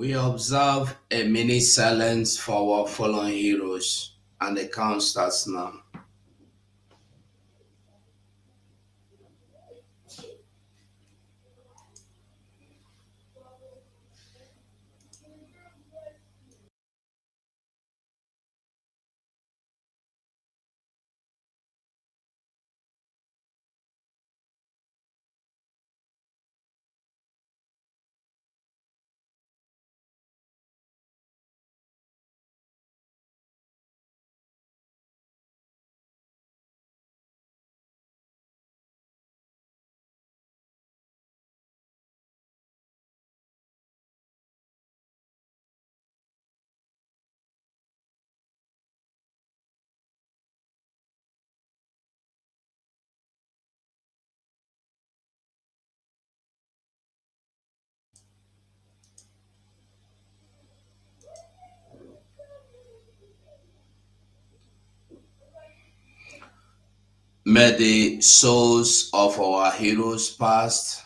We observe a minute silence for our fallen heroes, and the count starts now. May the souls of our heroes past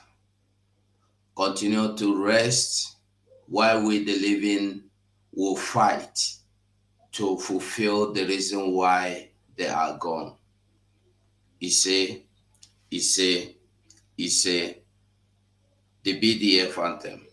continue to rest while we, the living, will fight to fulfill the reason why they are gone. Ise, Ise, Ise, the BDF anthem.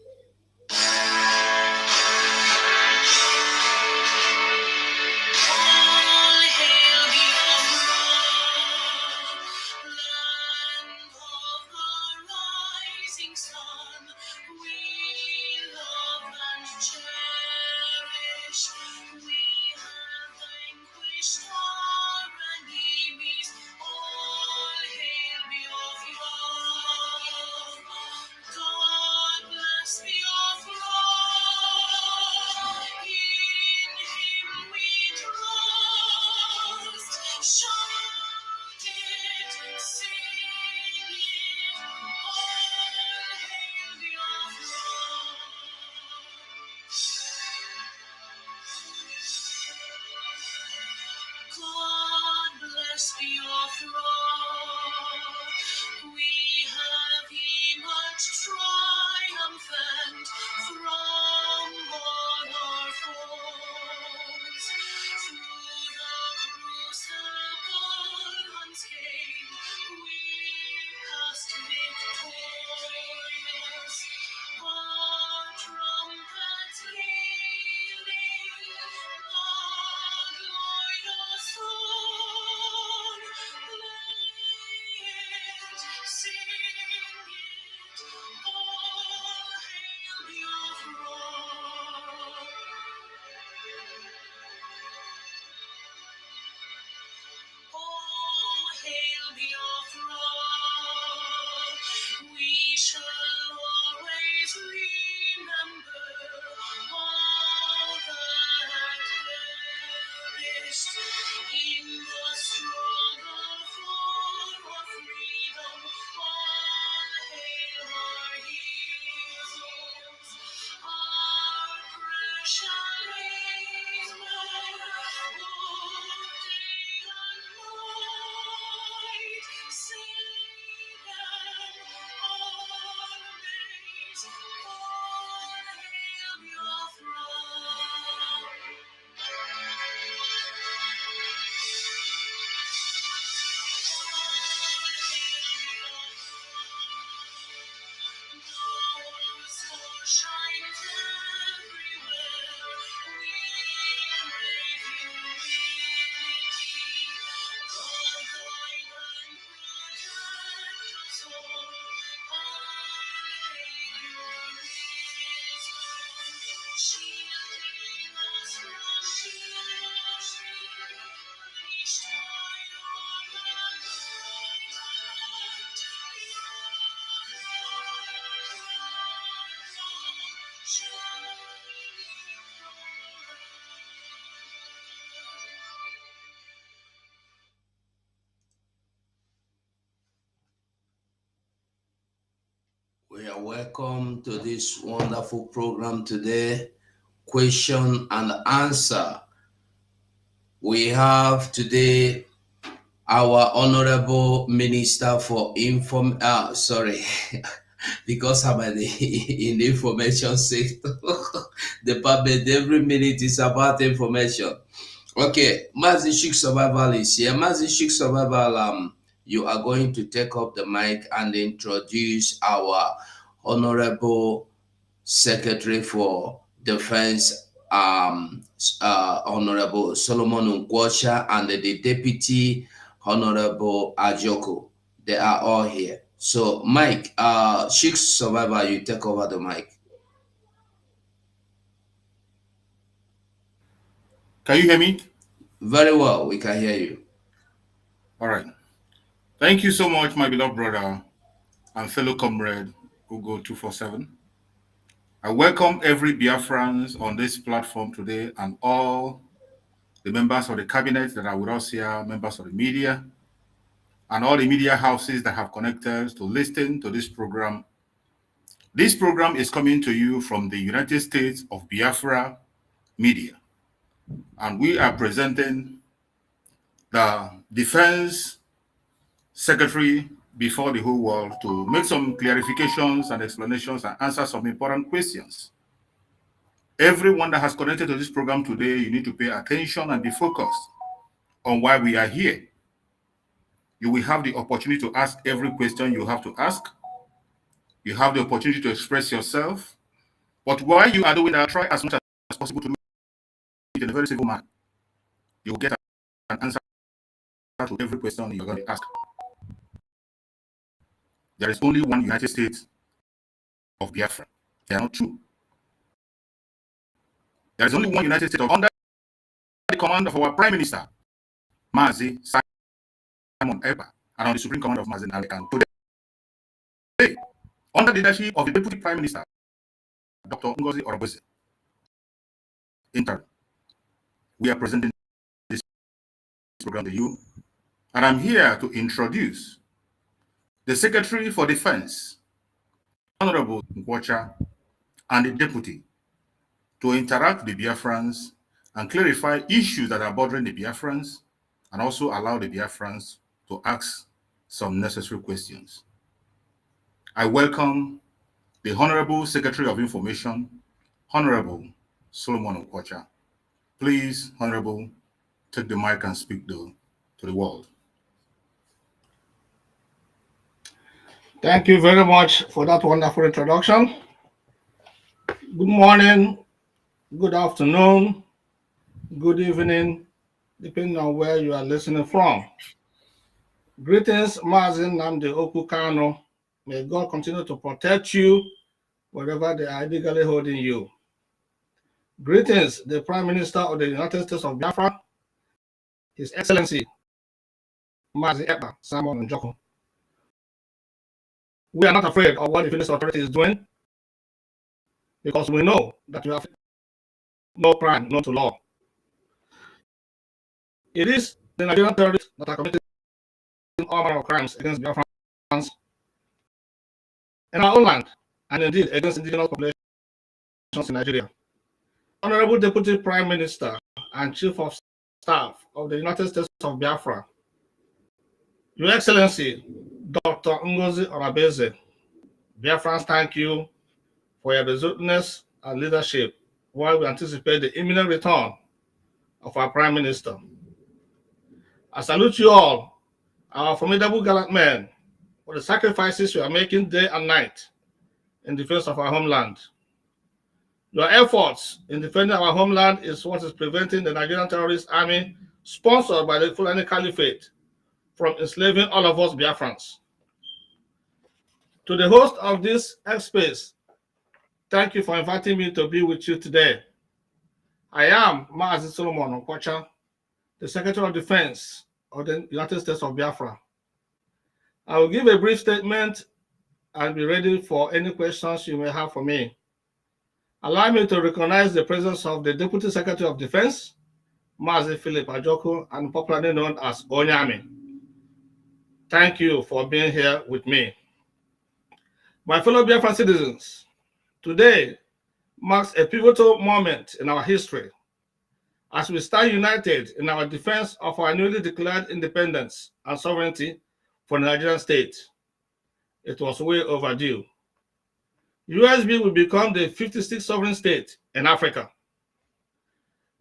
We are welcome to this wonderful program today, question and answer. We have today our honorable minister for because I'm in the information sector department. Every minute is about information. Okay, Mazi Chic Survival is here. Mazi Chic Survival, you are going to take up the mic and introduce our honorable secretary for defense, Honorable Solomon Nkwocha, and the deputy Honorable Ajoko. They are all here. So, Mike, Chic Survivor, you take over the mic. Can you hear me? Very well, we can hear you. All right. Thank you so much, my beloved brother and fellow comrade, Ugo 247. I welcome every Biafrans on this platform today and all the members of the cabinet that are with us here, members of the media, and all the media houses that have connected to listen to this program. This program is coming to you from the United States of Biafra Media, and we are presenting the Defense Secretary before the whole world to make some clarifications and explanations and answer some important questions. Everyone that has connected to this program today, you need to pay attention and be focused on why we are here. You will have the opportunity to ask every question you have to ask. You have the opportunity to express yourself. But while you are doing that, try as much as possible to do it in a very civil manner. You will get an answer to every question you're going to ask. There is only one United States of Biafra. They are not two. There is only one United States under the command of our Prime Minister, Mazi Simon Ekpa, and on the Supreme Command of Mazi Nalekan. Today, under the leadership of the Deputy Prime Minister, Dr. Ngozi Orobose, interim, we are presenting this program to you, and I'm here to introduce the Secretary for Defense, Honorable Nkwocha, and the Deputy to interact with the Biafrans and clarify issues that are bothering the Biafrans, and also allow the Biafrans to ask some necessary questions. I welcome the Honorable Secretary of Information, Honorable Solomon Nkwocha. Please, Honorable, take the mic and speak to the world. Thank you very much for that wonderful introduction. Good morning, good afternoon, good evening, depending on where you are listening from. Greetings, Mazi Nnamdi Okukano. May God continue to protect you wherever they are illegally holding you. Greetings, the Prime Minister of the United States of Biafra, His Excellency, Mazi Ekpa Simon Njoko. We are not afraid of what the Philippines authority is doing because we know that we have no crime, no to law. It is the Nigerian terrorists that are committing all manner of crimes against Biafrans in our own land and indeed against indigenous populations in Nigeria. Honorable Deputy Prime Minister and Chief of Staff of the United States of Biafra, Your Excellency Dr. Ngozi Orabeze, Biafrans thank you for your resoluteness and leadership while we anticipate the imminent return of our Prime Minister. I salute you all, our formidable gallant men, for the sacrifices you are making day and night in defense of our homeland. Your efforts in defending our homeland is what is preventing the Nigerian terrorist army, sponsored by the Fulani Caliphate, from enslaving all of us Biafrans. To the host of this X-Space, thank you for inviting me to be with you today. I am Mazi Solomon Okocha, the Secretary of Defense of the United States of Biafra. I will give a brief statement and be ready for any questions you may have for me. Allow me to recognize the presence of the Deputy Secretary of Defense, Mazi Philip Ajoko, and popularly known as Onyami. Thank you for being here with me. My fellow Biafran citizens, today marks a pivotal moment in our history as we stand united in our defense of our newly declared independence and sovereignty for the Nigerian state. It was way overdue. USB will become the 56th sovereign state in Africa.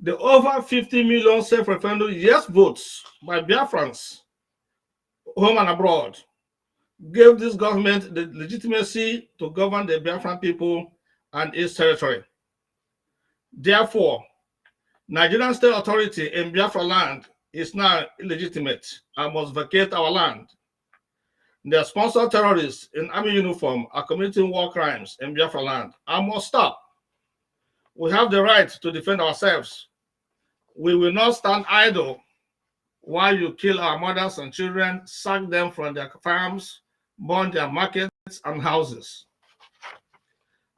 The over 50 million self-referendum yes votes by Biafrans, home and abroad, gave this government the legitimacy to govern the Biafran people and its territory. Therefore, Nigerian state authority in Biafra land is now illegitimate and must vacate our land. Their sponsored terrorists in army uniform are committing war crimes in Biafra land and must stop. We have the right to defend ourselves. We will not stand idle while you kill our mothers and children, sack them from their farms, burn their markets and houses.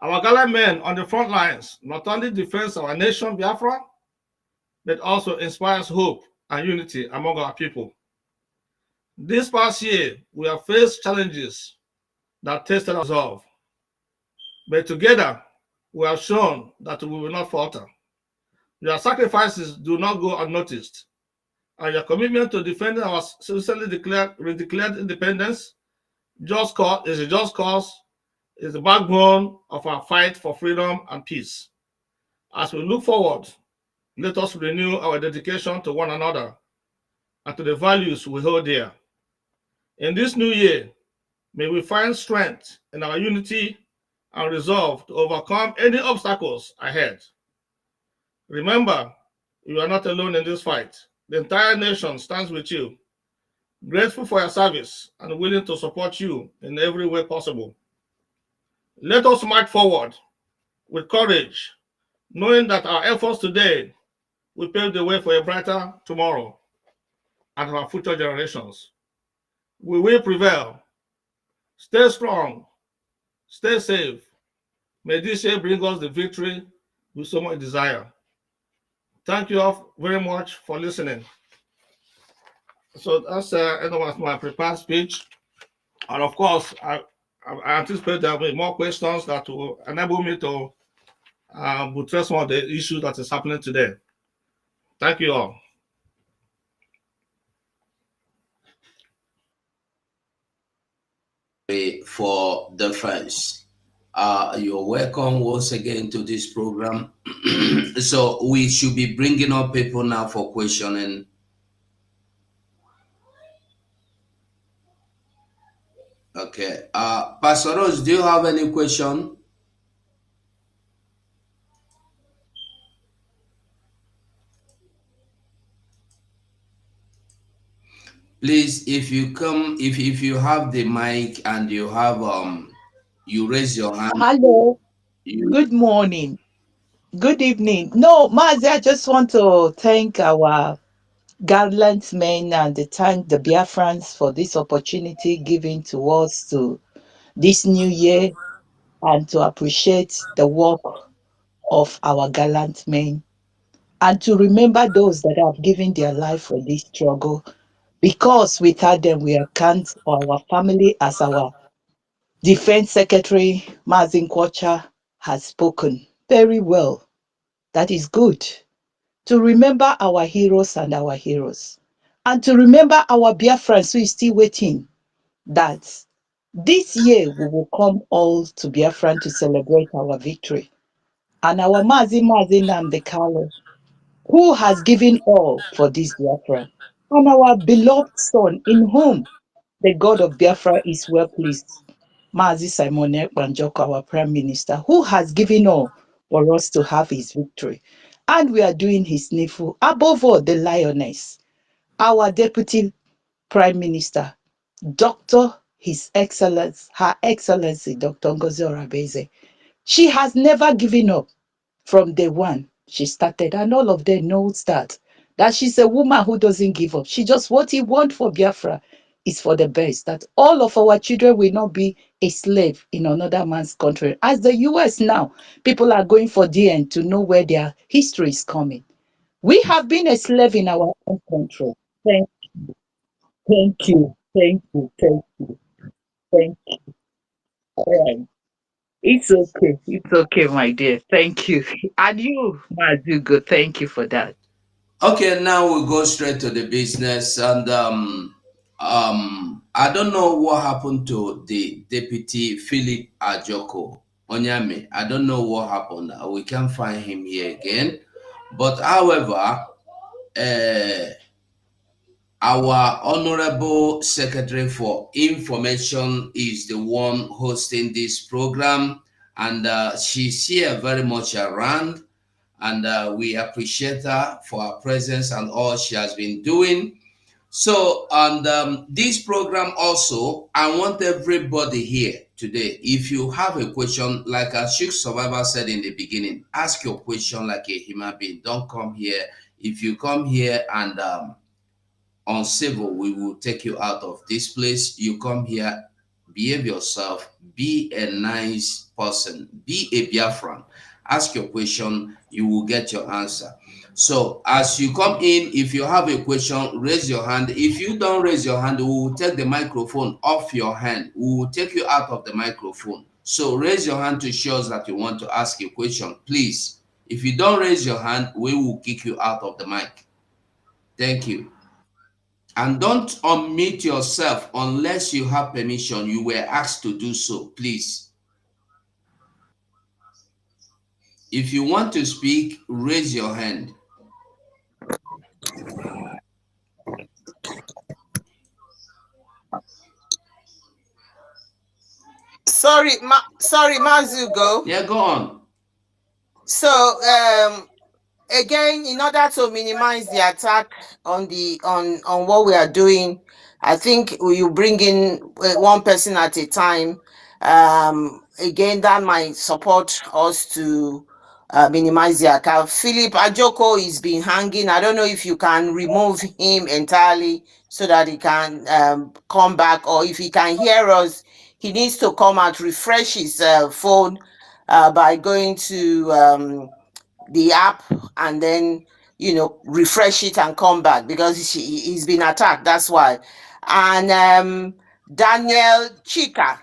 Our gallant men on the front lines not only defend our nation, Biafra, but also inspires hope and unity among our people. This past year, we have faced challenges that tested our resolve, but together, we have shown that we will not falter. Your sacrifices do not go unnoticed, and your commitment to defending our recently declared independence is a just cause, is the backbone of our fight for freedom and peace. As we look forward, let us renew our dedication to one another and to the values we hold dear. In this new year, may we find strength in our unity and resolve to overcome any obstacles ahead. Remember, you are not alone in this fight. The entire nation stands with you, grateful for your service and willing to support you in every way possible. Let us march forward with courage, knowing that our efforts today will pave the way for a brighter tomorrow and our future generations. We will prevail. Stay strong, stay safe. May this year bring us the victory we so much desire. Thank you all very much for listening. So that's the end of my prepared speech. And of course, I anticipate there will be more questions that will enable me to buttress some of the issues that is happening today. Thank you all. For defense. You're welcome once again to this program. So we should be bringing up people now for questioning. Okay. Pastor Rose, do you have any question? Please, if you have the mic and you have you raise your hand. Hello, You, good morning, good evening. No, Mazi, I just want to thank our gallant men and thank the Biafrans for this opportunity given to us to this new year and to appreciate the work of our gallant men. and to remember those that have given their life for this struggle, because without them we are count our family, as our Defense Secretary Mazin Kwacha has spoken very well. That is good. To remember our heroes and our heroes. And to remember our Biafrans who is still waiting, that this year we will come all to Biafran to celebrate our victory. And our Mazin Namdekalo, who has given all for this Biafra. And our beloved son, in whom the God of Biafra is well pleased, Mazi Simon Ekpanjoko, our Prime Minister, who has given all for us to have his victory. And we are doing his needful. Above all, the lioness, our Deputy Prime Minister, Dr. His Excellence, Her Excellency, Dr. Ngozi Orabeze. She has never given up from day one she started, and all of them knows that she's a woman who doesn't give up. She just, what he wants for Biafra is for the best, that all of our children will not be a slave in another man's country. As the US now, people are going for DN to know where their history is coming. We have been a slave in our own country. Thank, thank you, thank you, thank you, thank you. It's okay. It's okay, my dear. Thank you. And you, Mazugo, thank you for that. Okay, now we go straight to the business, and I don't know what happened to the deputy Philip Ajoko Onyame. I don't know what happened. We can't find him here again. But however, uh, our honorable secretary for information is the one hosting this program, and she's here very much around, and we appreciate her for her presence and all she has been doing. So, and this program also, I want everybody here today, if you have a question, like a Sheikh Survivor said in the beginning, ask your question like a human being. Don't come here. If you come here and uncivil, we will take you out of this place. You come here, behave yourself, be a nice person, be a Biafran. Ask your question, you will get your answer. So as you come in, if you have a question, raise your hand. If you don't raise your hand, we will take the microphone off your hand. We will take you out of the microphone. So raise your hand to show us that you want to ask a question, please. If you don't raise your hand, we will kick you out of the mic. Thank you. And don't unmute yourself unless you have permission. You were asked to do so, please. If you want to speak, raise your hand. Sorry, Mazugo. Yeah, go on. So, again, in order to minimize the attack on what we are doing, I think you bring in one person at a time. Again, that might support us to minimize the attack. Philip Ajoko is been hanging. I don't know if you can remove him entirely so that he can come back, or if he can hear us, he needs to come and refresh his phone by going to the app and then refresh it and come back, because he's been attacked, that's why. And Daniel Chika,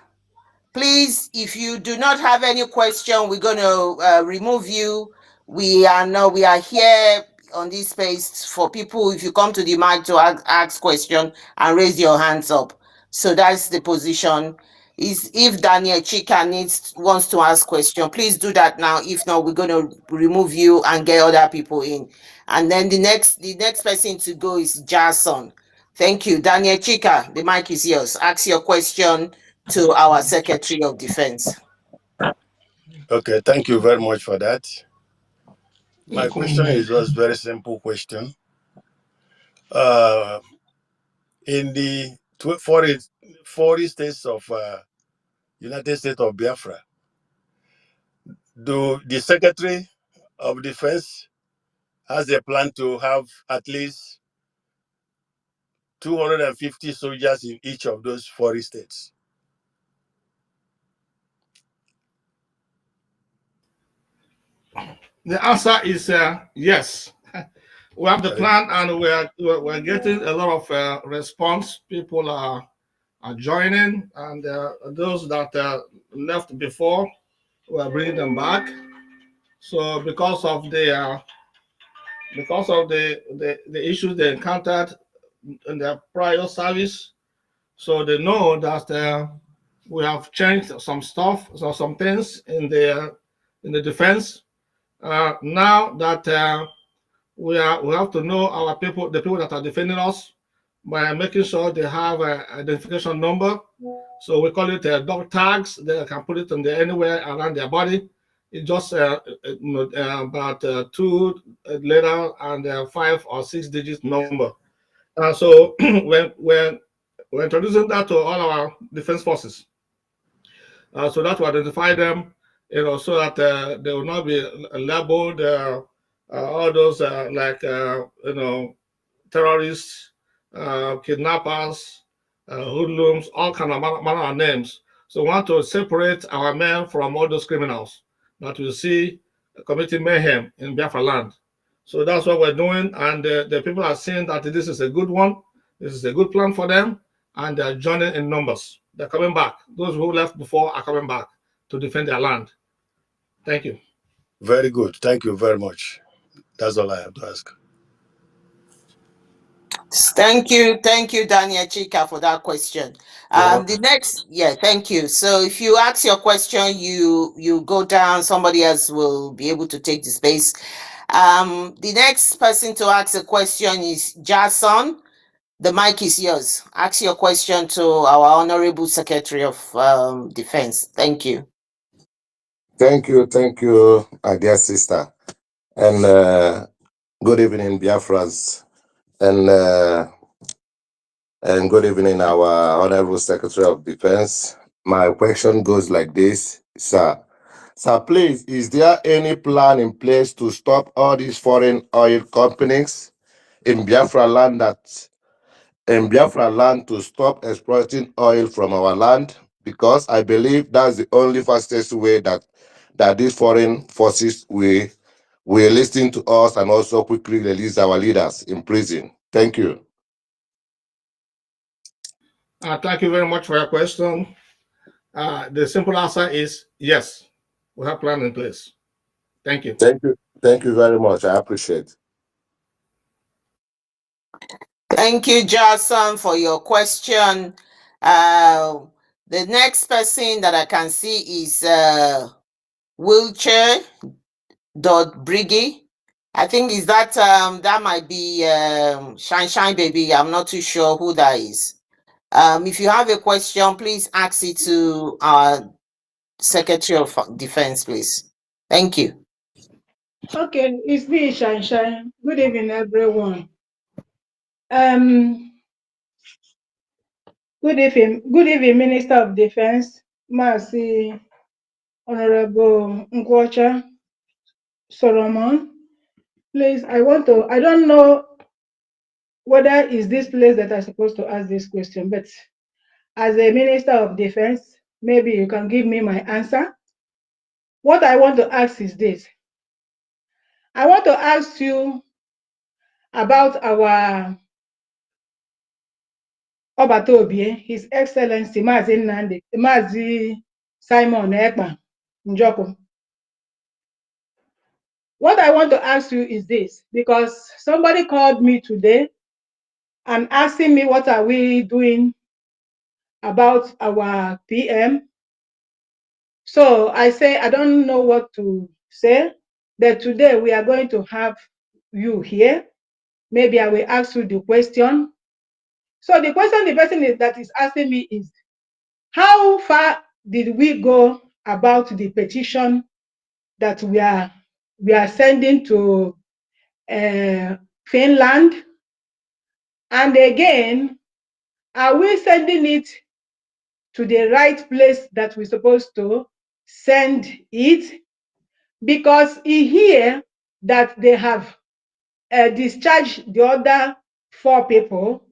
please, if you do not have any question, we're going to remove you. We are here on this space for people, if you come to the mic, to ask question and raise your hands up. So that's the position. Is if Daniel Chika wants to ask question, please do that now. If not, we're going to remove you and get other people in. And then the next person to go is Jason. Thank you. Daniel Chika, the mic is yours. Ask your question to our Secretary of Defense. Okay, thank you very much for that. My question is just very simple question. In the 40 states of United States of Biafra, do the Secretary of Defense has a plan to have at least 250 soldiers in each of those 40 states? The answer is yes. We have the plan, and we're getting a lot of response. People are joining, and those that left before, we're bringing them back. So because of the issues they encountered in their prior service, so they know that we have changed some stuff, so some things in the defense. Now that we have to know our people, the people that are defending us, by making sure they have an identification number. So we call it dog tags. They can put it anywhere around their body. It's just about 2 letter and 5 or 6 digit number. So when we're introducing that to all our defense forces, so that will identify them, so that they will not be labeled all those terrorists, kidnappers, hoodlums, all kind of manner of names. So we want to separate our men from all those criminals that we see committing mayhem in Biafra land. So that's what we're doing, and the people are seeing that this is a good one. This is a good plan for them, and they're joining in numbers. They're coming back. Those who left before are coming back to defend their land. Thank you. Very good. Thank you very much. That's all I have to ask. Thank you, Daniel Chika, for that question. The next, thank you. So if you ask your question, you go down, somebody else will be able to take the space. The next person to ask a question is Jason. The mic is yours. Ask your question to our Honorable Secretary of Defense. Thank you. Thank you, my dear sister. And good evening, Biafras. And good evening, our Honorable Secretary of Defense. My question goes like this, sir. Sir, please, is there any plan in place to stop all these foreign oil companies in Biafra land to stop exploiting oil from our land? Because I believe that's the only fastest way that these foreign forces will listen to us and also quickly release our leaders in prison. Thank you. Thank you very much for your question. The simple answer is yes. We have plan in place. Thank you. Thank you very much. I appreciate. Thank you, Jason, for your question. The next person that I can see is wheelchair.briggy. I think is that that might be Shine Baby. I'm not too sure who that is. If you have a question, please ask it to our Secretary of Defense, please. Thank you. Okay, it's me, Shine. Good evening, everyone. Good evening, Minister of Defense, Mercy, Honorable Nkwocha Solomon. Please, I don't know whether is this place that I'm supposed to ask this question, but as a Minister of Defense, maybe you can give me my answer. What I want to ask is this. I want to ask you about our Obatobi, His Excellency Mazi Simon Ekpa Njoko. What I want to ask you is this, because somebody called me today and asking me what are we doing about our PM. So I say, I don't know what to say, that today we are going to have you here. Maybe I will ask you the question. So the question the person that is asking me is, how far did we go about the petition that we are sending to Finland? And again, are we sending it to the right place that we're supposed to send it? Because he hear that they have discharged the other 4 people,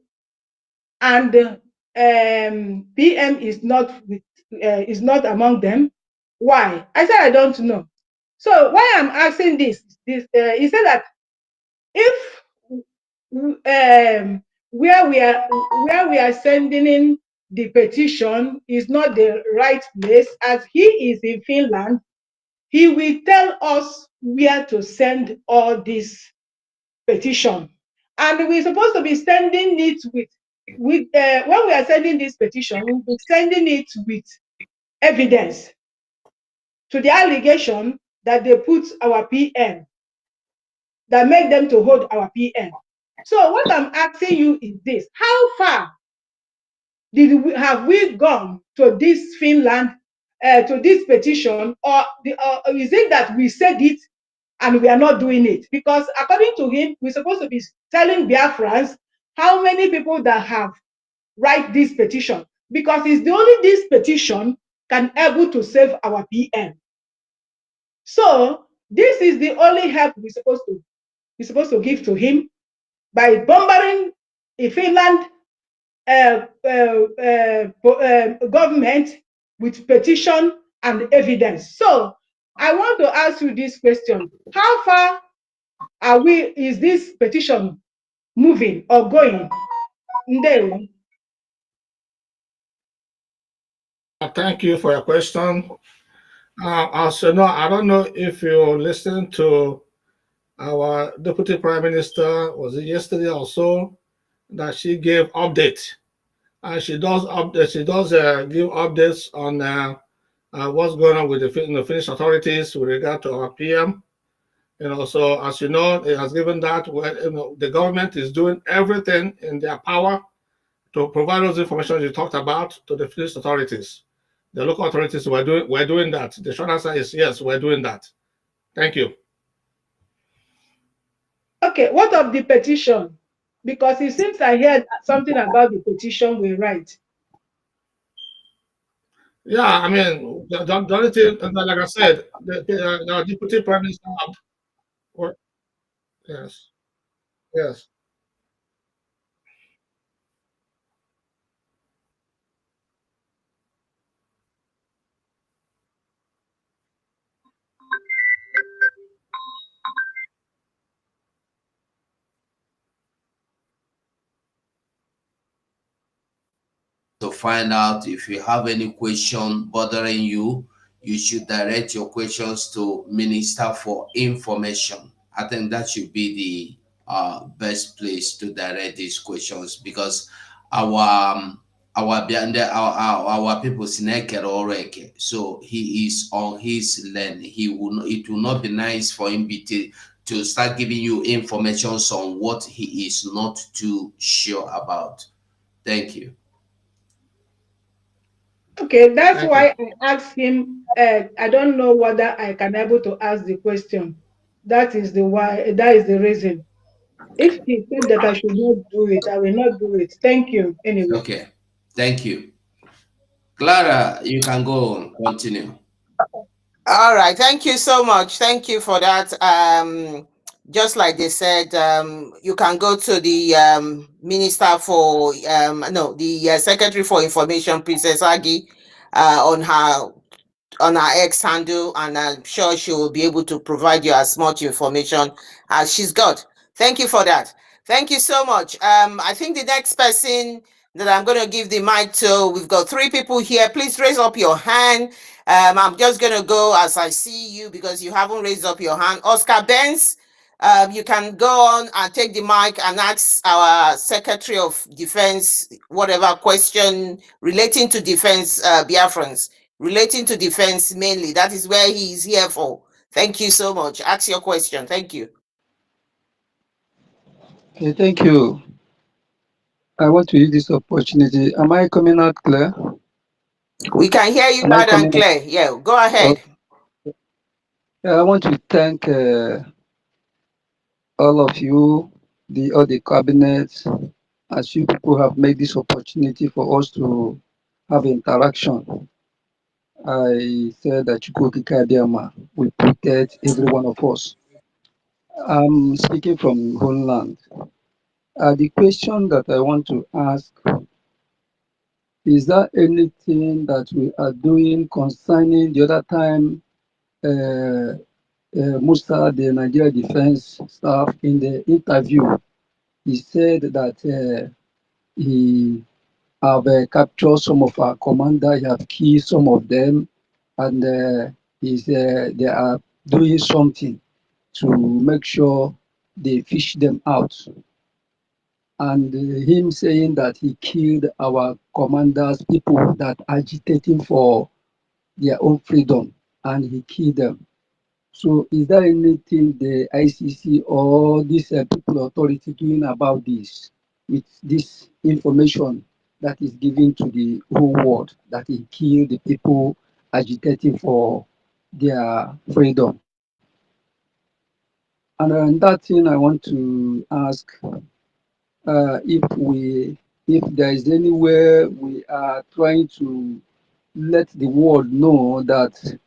and PM is not among them. Why? I said I don't know. So why I'm asking this, he said that if where we are sending in the petition is not the right place. As he is in Finland, he will tell us where to send all this petition, and we're supposed to be sending it with when we are sending this petition, we'll be sending it with evidence to the allegation that they put our PM, that make them to hold our PM. So what I'm asking you is this: how far have we gone to this Finland, to this petition, or is it that we said it and we are not doing it? Because according to him, we're supposed to be telling Biafrans how many people that have write this petition, because it's the only this petition can able to save our PM. So this is the only help we're supposed to give to him by bombarding in Finland government with petition and evidence. So I want to ask you this question: how far is this petition moving or going? Ndewo. Thank you for your question. As you know, I don't know if you listened to our Deputy Prime Minister, was it yesterday or so, that she gave update. And she does give updates on what's going on with the Finnish authorities with regard to our PM. So as you know, it has given that the government is doing everything in their power to provide those information you talked about to the Finnish authorities. The local authorities we're doing that. The short answer is yes, we're doing that. Thank you. Okay, what of the petition? Because it seems I heard something about the petition we write. Yeah, I mean, the only thing, like I said, the Deputy Prime Minister, yes, yes. To find out if you have any question bothering you, you should direct your questions to Minister for Information. I think that should be the best place to direct these questions, because our people sinekere already. So he is on his lane. It will not be nice for him to start giving you information on what he is not too sure about. Thank you. Okay, that's Thank why you. I asked him. I don't know whether I can able to ask the question. That is the why. That is the reason. If he said that I should not do it, I will not do it. Thank you. Anyway. Okay. Thank you. Clara, you can go on. Continue. All right, thank you so much. Thank you for that. Just like they said, you can go to the Minister for the Secretary for Information, Princess Agi, on her X handle, and I'm sure she will be able to provide you as much information as she's got. Thank you for that. Thank you so much. I think the next person that I'm going to give the mic to, we've got 3 people here. Please raise up your hand. I'm just going to go as I see you because you haven't raised up your hand. Oscar Benz, you can go on and take the mic and ask our Secretary of Defense whatever question relating to defense, Biafrans, relating to defense mainly. That is where he is here for. Thank you so much. Ask your question. Thank you. Okay, thank you. I want to use this opportunity. Am I coming out clear? We can hear you Am I loud and coming out? clear. Yeah, go ahead. I want to thank all of you, all the cabinets, as you people have made this opportunity for us to have interaction. I said that Chukwuka Kadiama will protect every one of us. I'm speaking from Homeland. The question that I want to ask, is there anything that we are doing concerning the other time Musa, the Nigeria defense staff, in the interview He said that he have captured some of our commanders, he have killed some of them, and they are doing something to make sure they fish them out. And him saying that he killed our commanders, people that agitating for their own freedom, and he killed them. So is there anything the ICC or this people authority doing about this, with this information that is given to the whole world that he killed the people agitating for their freedom? And that thing I want to ask, if there is anywhere we are trying to let the world know that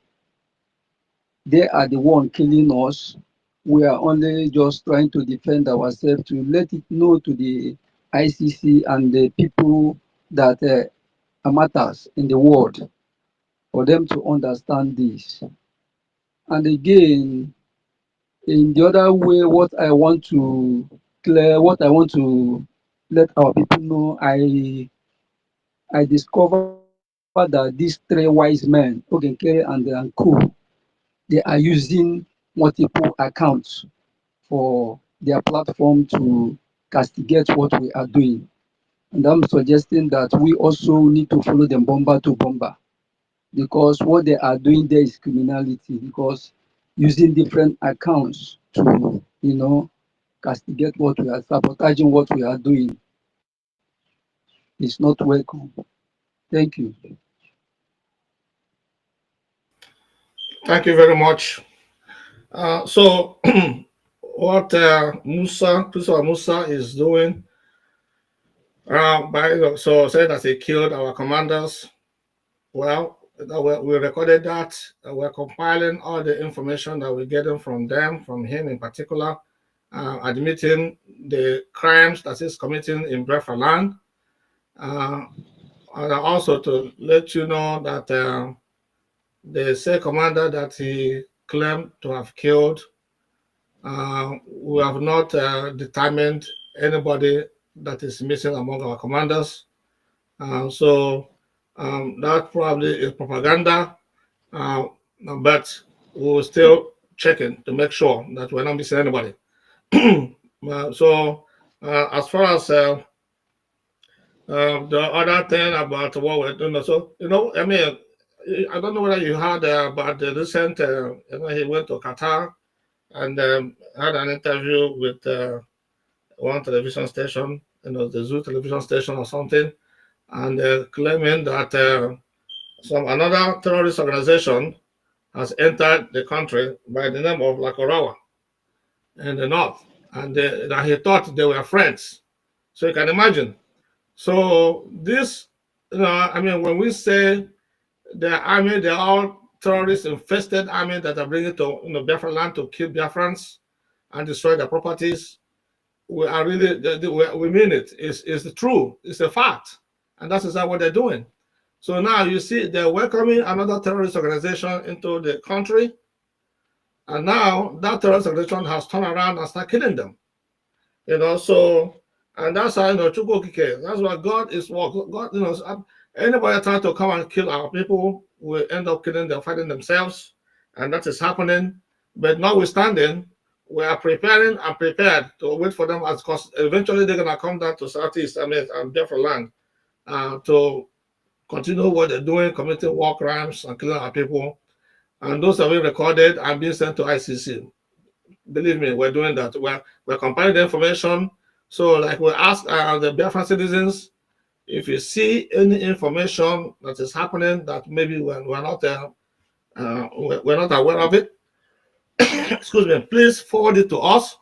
they are the one killing us. We are only just trying to defend ourselves, to let it know to the ICC and the people that matters in the world, for them to understand this. And again, in the other way, what I want to let our people know, I discovered that these three wise men, Ogenkere and Co, they are using multiple accounts for their platform to castigate what we are doing. And I'm suggesting that we also need to follow them bomber to bomber, because what they are doing there is criminality, because using different accounts to, castigate what we are sabotaging, what we are doing is not welcome. Thank you. Thank you very much. So, what Christopher Musa is doing, so saying that he killed our commanders. Well, we recorded that. We're compiling all the information that we're getting from them, from him in particular, admitting the crimes that he's committing in Biafra land. And also to let you know that the same commander that he claimed to have killed, we have not determined anybody that is missing among our commanders. So that probably is propaganda, but we're still checking to make sure that we're not missing anybody. So as far as the other thing about what we're doing, so I mean, I don't know whether you heard about the recent, he went to Qatar and had an interview with one television station, the Zoo television station or something, and claiming that some another terrorist organization has entered the country by the name of Lakorawa in the north, and that he thought they were friends. So you can imagine. So this, I mean, when we say the army, they're all terrorist infested army that are bringing to Biafra land to kill Biafrans and destroy their properties. We are really, we mean it. It's true. It's a fact, and that's exactly what they're doing. So now you see they're welcoming another terrorist organization into the country, and now that terrorist organization has turned around and started killing them. So, and that's how Chukwu. That's why God is what God. Anybody trying to come and kill our people will end up killing them, fighting themselves, and that is happening. But notwithstanding, we are preparing and prepared to wait for them, because eventually they're gonna come down to Southeast, and Biafra land, to continue what they're doing, committing war crimes and killing our people. And those are being recorded and being sent to ICC. Believe me, we're doing that. We're compiling the information. So, like we ask the Biafran citizens, if you see any information that is happening that maybe we're not aware of it, excuse me, please forward it to us,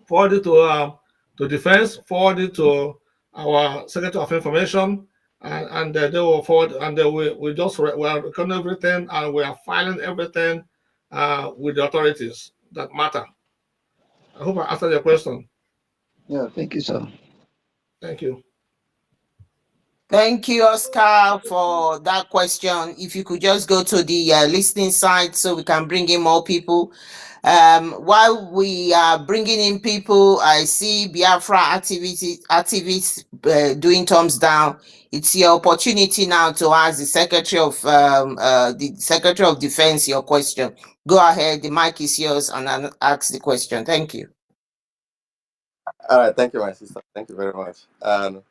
forward it to defense, forward it to our Secretary of Information, and they will forward, and we are recording everything, and we are filing everything with the authorities that matter. I hope I answered your question. Yeah, thank you, sir. Thank you. Thank you, Oscar, for that question. If you could just go to the listening side so we can bring in more people. While we are bringing in people, I see Biafra activists doing thumbs down. It's your opportunity now to ask the Secretary of Defense your question. Go ahead, the mic is yours, and ask the question. Thank you. All right, thank you, my sister. Thank you very much. And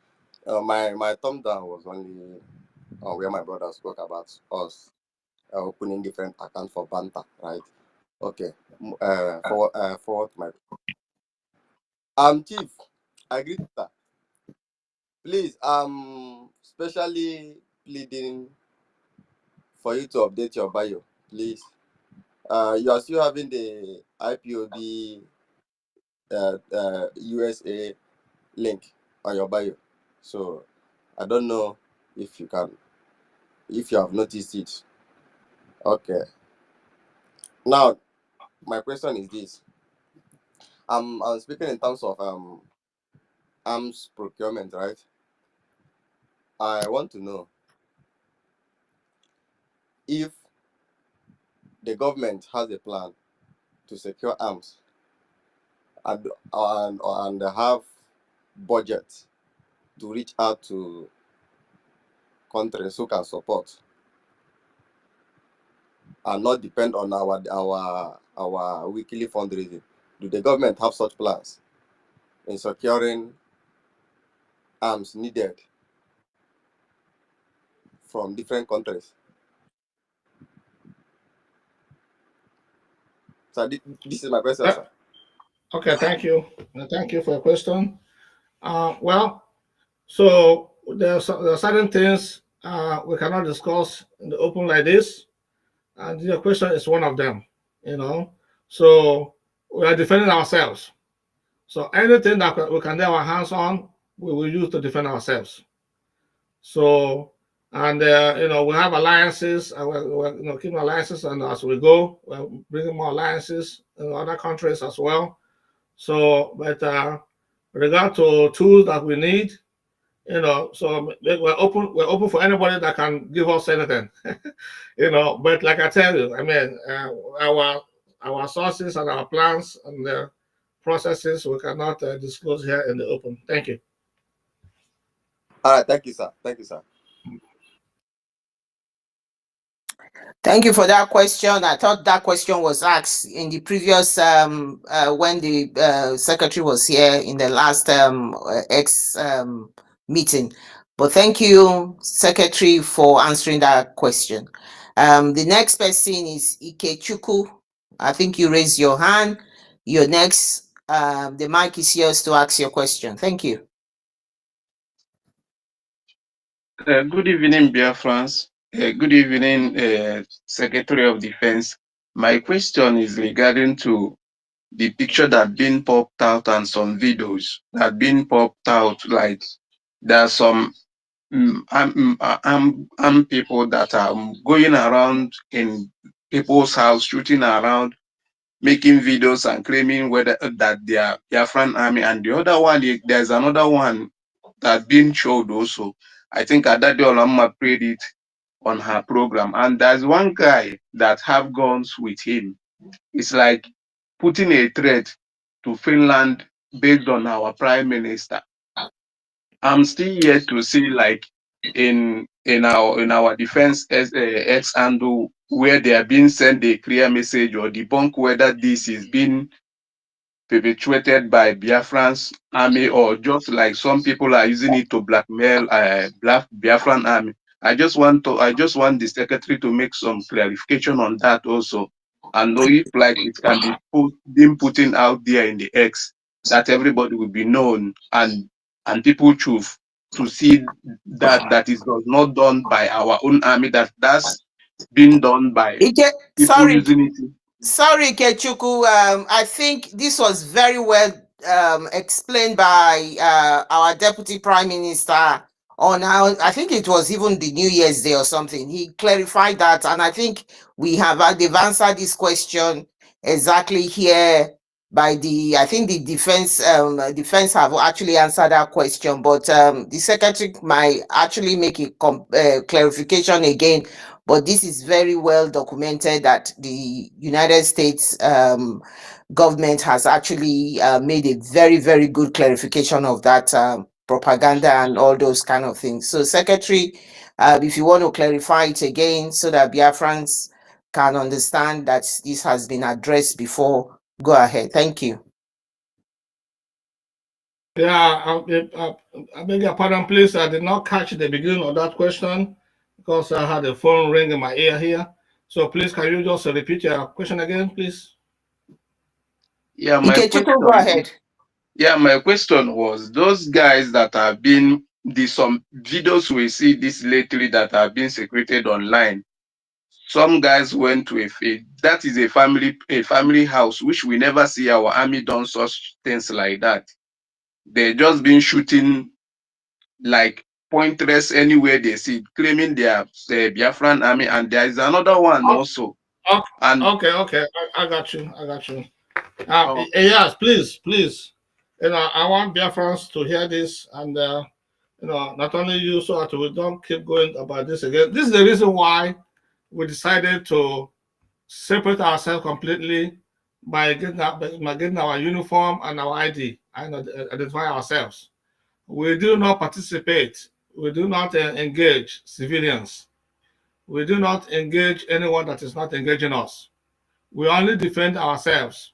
my thumb down was only where my brother spoke about us opening different accounts for Banta, right? Okay. Forward my Chief, I agree to that. Please, especially pleading for you to update your bio, please. You are still having the IPOB USA link on your bio, so I don't know if you have noticed it. Okay. Now, my question is this: I'm speaking in terms of arms procurement, right? I want to know if the government has a plan to secure arms and have budget to reach out to countries who can support and not depend on our weekly fundraising. Do the government have such plans in securing arms needed from different countries? So this is my question, sir. Okay, thank you. Thank you for your question. Well, so there are certain things we cannot discuss in the open like this, and your question is one of them. So we are defending ourselves. So anything that we can lay our hands on, we will use to defend ourselves. So, and we have alliances, and we're keeping alliances, and as we go, we're bringing more alliances in other countries as well. So, but regard to tools that we need, so we're open. We're open for anybody that can give us anything, But like I tell you, I mean, our sources and our plans and the processes we cannot disclose here in the open. Thank you. All right, thank you, sir. Thank you, sir. Thank you for that question. I thought that question was asked in the previous when the secretary was here in the last meeting. But thank you, Secretary, for answering that question. The next person is Ikechukwu. I think you raised your hand. You're next. The mic is yours to ask your question. Thank you. Good evening, Biafrans. Good evening, Secretary of Defense. My question is regarding to the picture that been popped out and some videos that been popped out. Like there are some people that are going around in people's house, shooting around, making videos and claiming whether that they are Biafran army. And the other one, there's another one that been showed also. I think Adade Olama played it on her program. And there's one guy that have guns with him. It's like putting a threat to Finland based on our prime minister. I'm still yet to see like in our defense X handle where they are being sent a clear message or debunk whether this is being perpetuated by Biafran's army or just like some people are using it to blackmail Biafran army. I just want the secretary to make some clarification on that also, and know if like it can be being putting out there in the X that everybody will be known and people choose to see that is not done by our own army, that's been done by people Sorry, using it. Sorry, Kechuku. I think this was very well explained by our Deputy Prime Minister on how, I think it was even the New Year's Day or something. He clarified that, and I think they've answered this question exactly here by the, I think the defense have actually answered that question, but the secretary might actually make a clarification again. But this is very well documented that the United States government has actually made a very, very good clarification of that propaganda and all those kind of things. So, Secretary, if you want to clarify it again so that Biafrans can understand that this has been addressed before, go ahead. Thank you. Yeah, I beg your pardon, please. I did not catch the beginning of that question because I had a phone ring in my ear here. So please, can you just repeat your question again, please? Yeah, my Ikechukwu, go question. ahead. Yeah, my question was those guys that have been some videos we see this lately that have been secreted online. Some guys went to that is a family house, which we never see our army done such things like that. They just been shooting like pointless anywhere they see, claiming they are Biafran army, and there is another one also. Okay, And okay. I got you. Yes, please. I want Biafrans to hear this, and not only you, so that we don't keep going about this again. This is the reason why we decided to separate ourselves completely by getting our uniform and our ID and identify ourselves. We do not participate. We do not engage civilians. We do not engage anyone that is not engaging us. We only defend ourselves.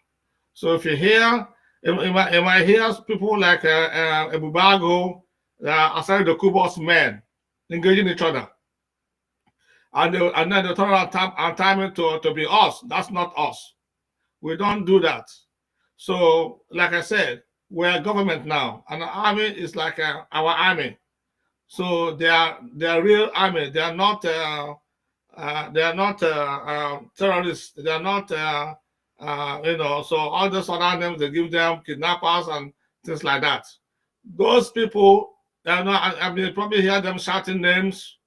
So if you hear, you might hear people like Ebubago, aside the Kubos men engaging each other. And then they turn around and time it to be us. That's not us. We don't do that. So, like I said, we're government now, and the army is like our army. So they are real army. They are not terrorists. They are not So all those other names they give them, kidnappers and things like that. Those people, they are not. I mean, probably hear them shouting names.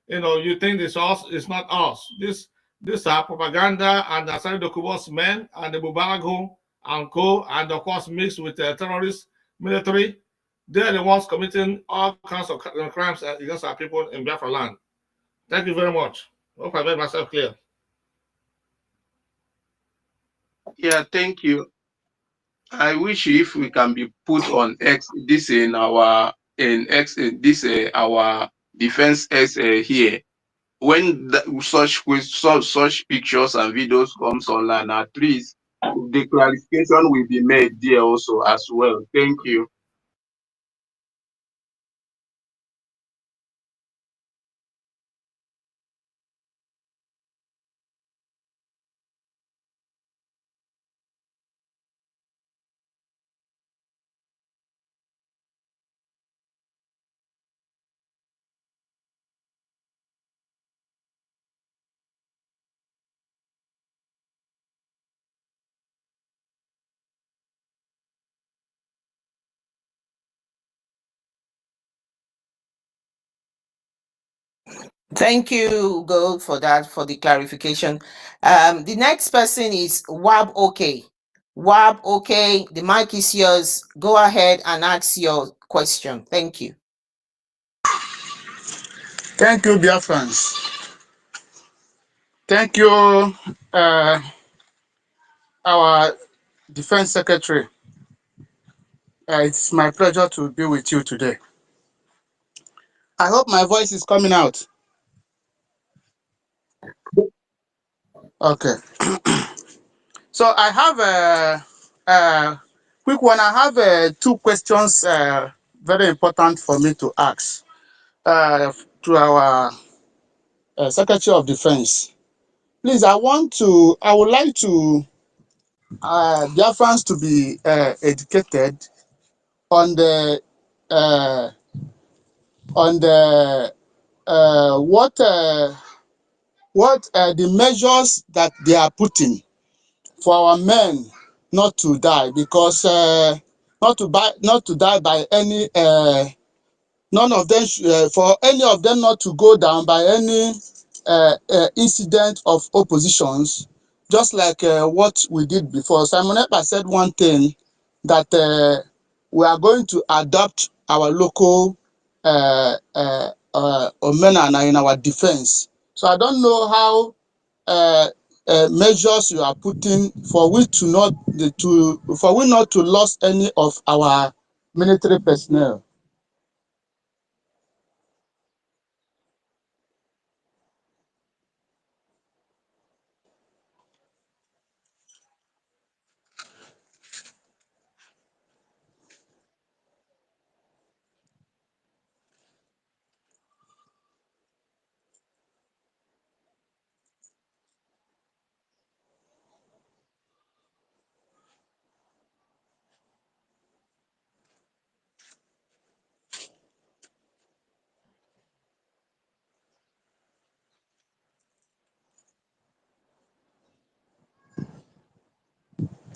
You think it's us. It's not us. These are propaganda and Asari Dokubos men and the Bubago and co, and of course mixed with terrorist military. They're the ones committing all kinds of crimes against our people in Biafra land. Thank you very much. Hope I made myself clear. yeah, thank you. I wish if we can be put on X this in our in X this our defense X here. When such pictures and videos comes online, at least the clarification will be made there also as well. Thank you. Thank you, Gold, for that, for the clarification. The next person is Wab OK. Wab OK, the mic is yours. Go ahead and ask your question. Thank you. Thank you, dear friends. Thank you, our Defense Secretary. It's my pleasure to be with you today. I hope my voice is coming out. Okay. So I have a quick one. I have two questions very important for me to ask to our Secretary of Defense. Please, I would like to Biafrans to be educated on the uh, what the measures that they are putting for our men not to die, because not to die by any none of them for any of them not to go down by any incident of oppositions. just like what we did before. Simon Ekpa said one thing, that we are going to adopt our local omena in our defense. So I don't know how measures you are putting for we to not for we not to lose any of our military personnel.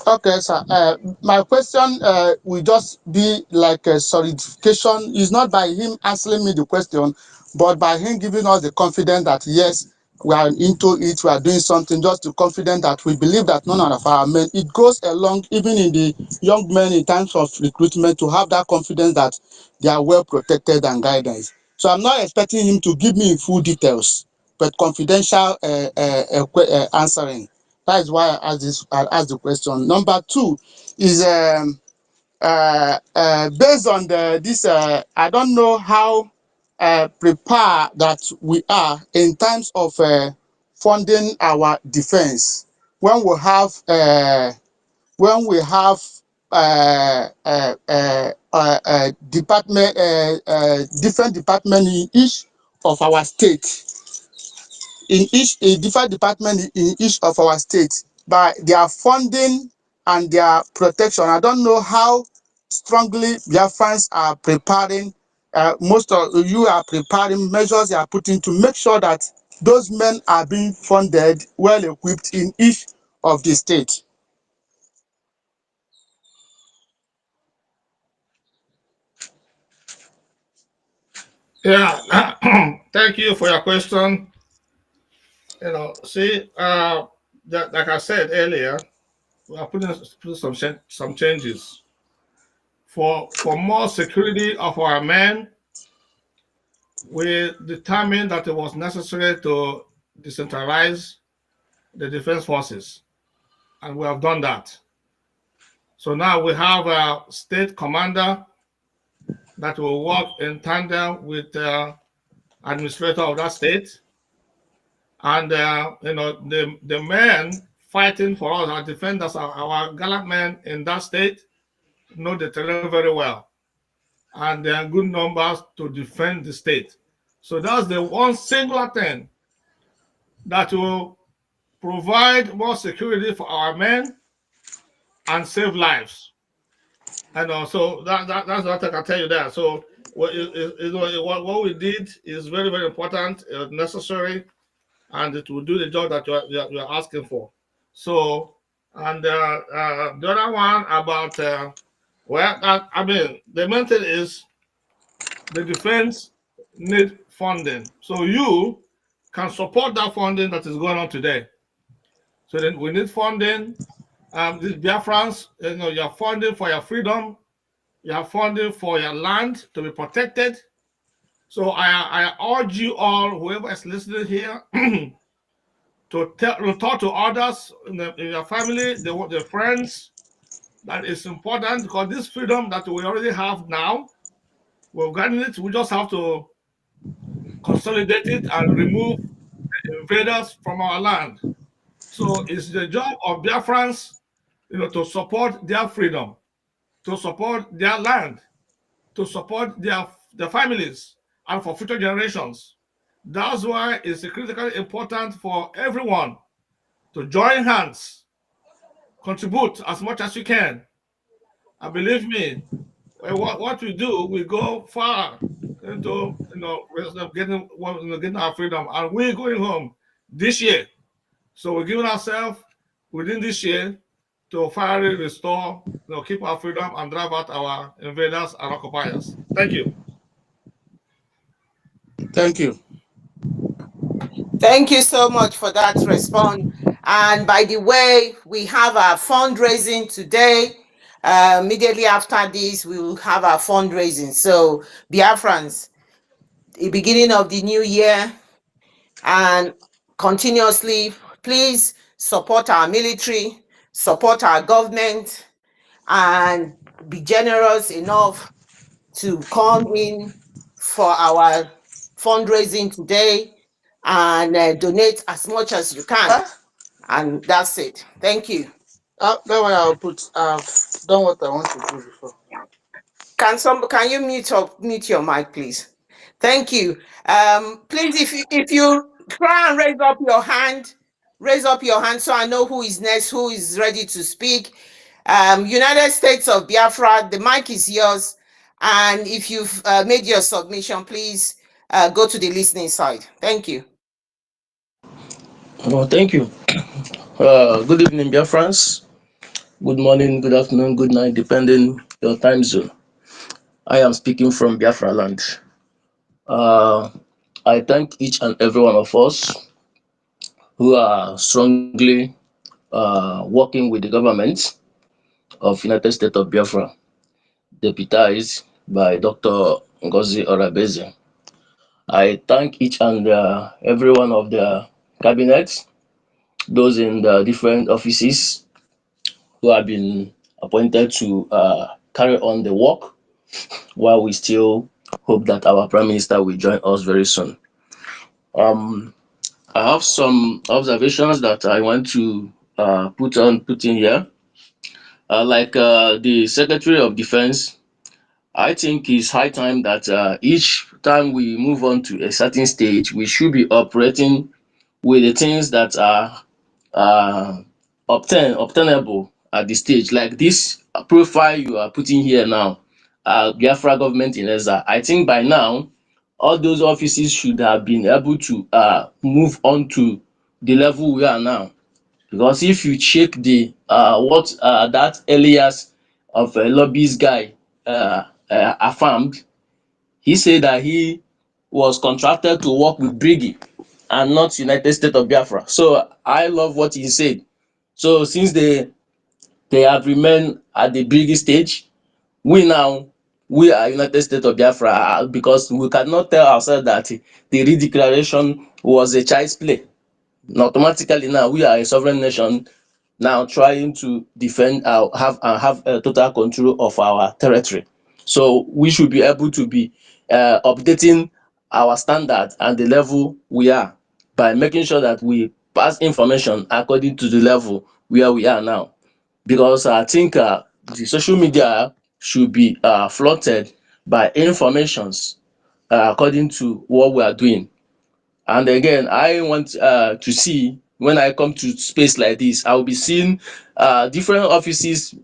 Okay, sir. My question will just be like a solidification. It's not by him answering me the question, but by him giving us the confidence that yes, we are into it, we are doing something, just to confident that we believe that none of our men, it goes along even in the young men in terms of recruitment, to have that confidence that they are well protected and guidance. So I'm not expecting him to give me full details, but confidential answering. That is why I asked the question. Number two is based on this. I don't know how prepared that we are in terms of funding our defense when we have department different department in each of our state, in each a different department in each of our states, by their funding and their protection. I don't know how strongly Biafrans are preparing. Most of you are preparing measures you are putting to make sure that those men are being funded, well equipped in each of the states. Yeah, thank you for your question. See, like I said earlier, we are putting some changes for more security of our men. We determined that it was necessary to decentralize the defense forces, and we have done that. So now we have a state commander that will work in tandem with the administrator of that state, and the men fighting for us, our defenders, our gallant men in that state, know the terrain very well, and they are good numbers to defend the state. So that's the one singular thing that will provide more security for our men and save lives. And also that's what I can tell you there. So what we did is very, very important, necessary, and it will do the job that you are asking for. So, and the other one about I mean, the main thing is the defense need funding. So you can support that funding that is going on today. So then we need funding. These Biafrans, you are funding for your freedom, you are funding for your land to be protected. So I urge you all, whoever is listening here, to talk to others in your family, the friends. That is important, because this freedom that we already have now, we've gotten it. We just have to consolidate it and remove the invaders from our land. So it's the job of Biafrans, to support their freedom, to support their land, to support their families, and for future generations. That's why it's critically important for everyone to join hands, contribute as much as you can. And believe me, what we do, we go far into getting our freedom, and we're going home this year. So we're giving ourselves within this year to finally restore, keep our freedom and drive out our invaders and occupiers. Thank you. Thank you. Thank you so much for that response. And by the way, we have our fundraising today. Immediately after this, we will have our fundraising. So, Biafrans, the beginning of the new year and continuously, please support our military, support our government, and be generous enough to come in for our fundraising today and donate as much as you can. And that's it. Thank you. That one I'll put. I've done what I want to do before. Can you mute your mic, please? Thank you. Please, if you try and raise up your hand so I know who is next, who is ready to speak. United States of Biafra, the mic is yours. And if you've made your submission, please go to the listening side. Thank you. Oh, thank you. Good evening, dear friends. Good morning, good afternoon, good night, depending your time zone. I am speaking from Biafra land. Uh, I thank each and every one of us who are strongly working with the government of United States of Biafra, deputized by Dr. Ngozi Orabeze. I thank each and every one of the cabinet, those in the different offices who have been appointed to carry on the work while we still hope that our Prime Minister will join us very soon. Um, I have some observations that I want to put in here. Like the Secretary of Defense, I think it's high time that each time we move on to a certain stage, we should be operating with the things that are uh, obtainable at the stage. Like this profile you are putting here now, Biafra government in exile. I think by now, all those offices should have been able to move on to the level we are now. Because if you check the what that Elias of a lobbyist guy affirmed, he said that he was contracted to work with Briggy and not United States of Biafra. So I love what he said. So since they have remained at the Briggy stage, we now we are United States of Biafra because we cannot tell ourselves that the redeclaration was a child's play. Automatically now we are a sovereign nation now trying to defend our have total control of our territory. So we should be able to be updating our standard and the level we are by making sure that we pass information according to the level where we are now. Because I think the social media should be flooded by informations according to what we are doing. And again, I want to see when I come to space like this, I will be seeing different offices,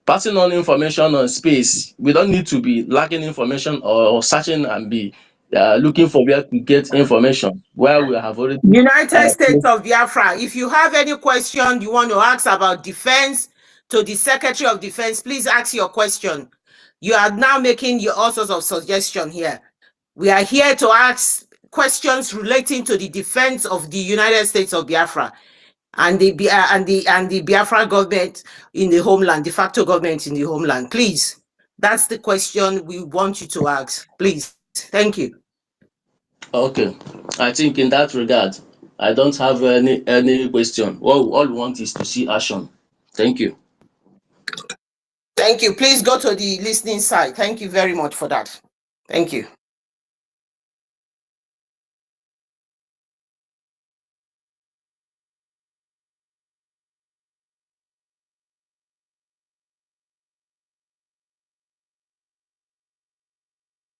passing on information on space. We don't need to be lacking information or searching and be looking for where to get information where we have already. United States of Biafra, if you have any question you want to ask about defense to the Secretary of Defense, please ask your question. You are now making all sorts of suggestions here. We are here to ask questions relating to the defense of the United States of Biafra and the Biafra government in the homeland, de facto government in the homeland. Please, that's the question we want you to ask. Please, thank you. Okay, I think in that regard, I don't have any question. All we want is to see action. Thank you. Thank you. Please go to the listening side. Thank you very much for that. Thank you.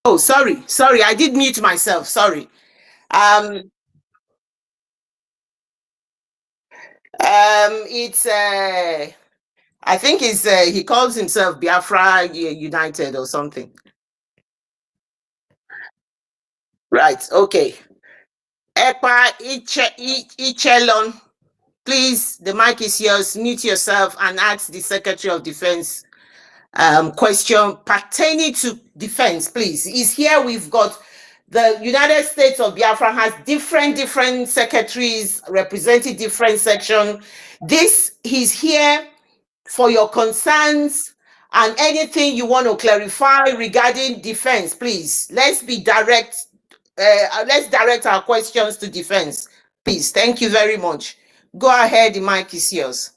Oh, sorry. I did mute myself. Sorry. It's I think it's he calls himself Biafra United or something. Right. Okay. Ekpa Ichelon, please, the mic is yours. Mute yourself and ask the Secretary of Defense question pertaining to defense, please. Is here we've got the United States of Biafra has different secretaries representing different sections. He's here for your concerns and anything you want to clarify regarding defense. Please, let's be direct. Let's direct our questions to defense. Please, thank you very much. Go ahead, the mic is yours.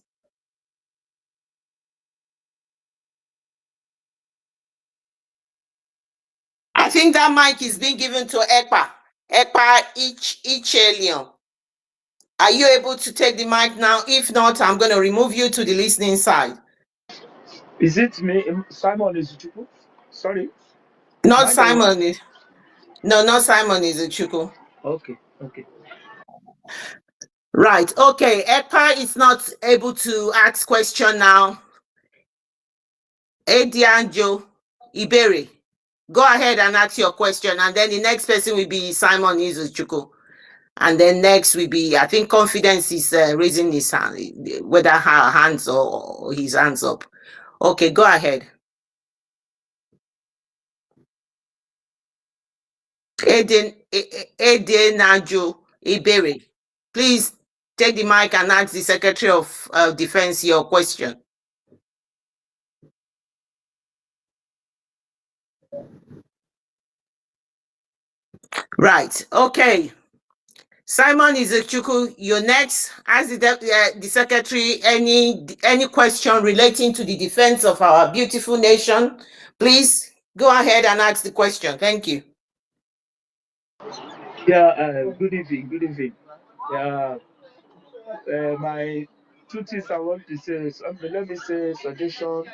I think that mic is being given to Ekpa each alien. Are you able to take the mic now? If not, I'm going to remove you to the listening side. Is it me? Simon Izuchukwu? Sorry. Not Simon. No, not Simon Izuchukwu. Okay. Right. Okay. Ekpa is not able to ask question now. Edianjo Iberi, go ahead and ask your question, and then the next person will be Simon Izuchukwu. And then next will be, I think Confidence is raising his hand, whether her hands or his hands up. Okay, go ahead. Edianjo Iberi, please take the mic and ask the Secretary of Defense your question. Right. Okay. Simon Izuchukwu, you're next. Ask the Secretary any question relating to the defense of our beautiful nation. Please go ahead and ask the question. Thank you. Yeah, good evening. Yeah, my two things I want to say is, let me say suggestion,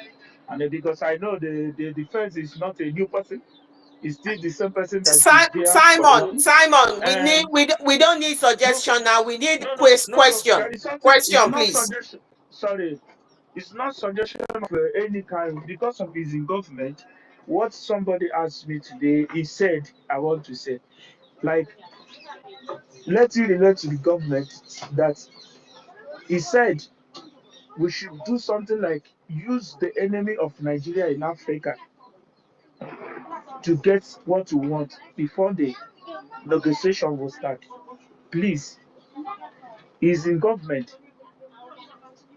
and because I know the defense is not a new person. It's still the same person that is there for Simon, we don't need suggestion now. We need question. There is something, Question, please. Suggestion. Sorry, it's not suggestion of any kind because of his involvement. What somebody asked me today, he said, I want to say, like, let you relate to the government that he said we should do something like use the enemy of Nigeria in Africa to get what we want before the negotiation will start. Please, he's in government.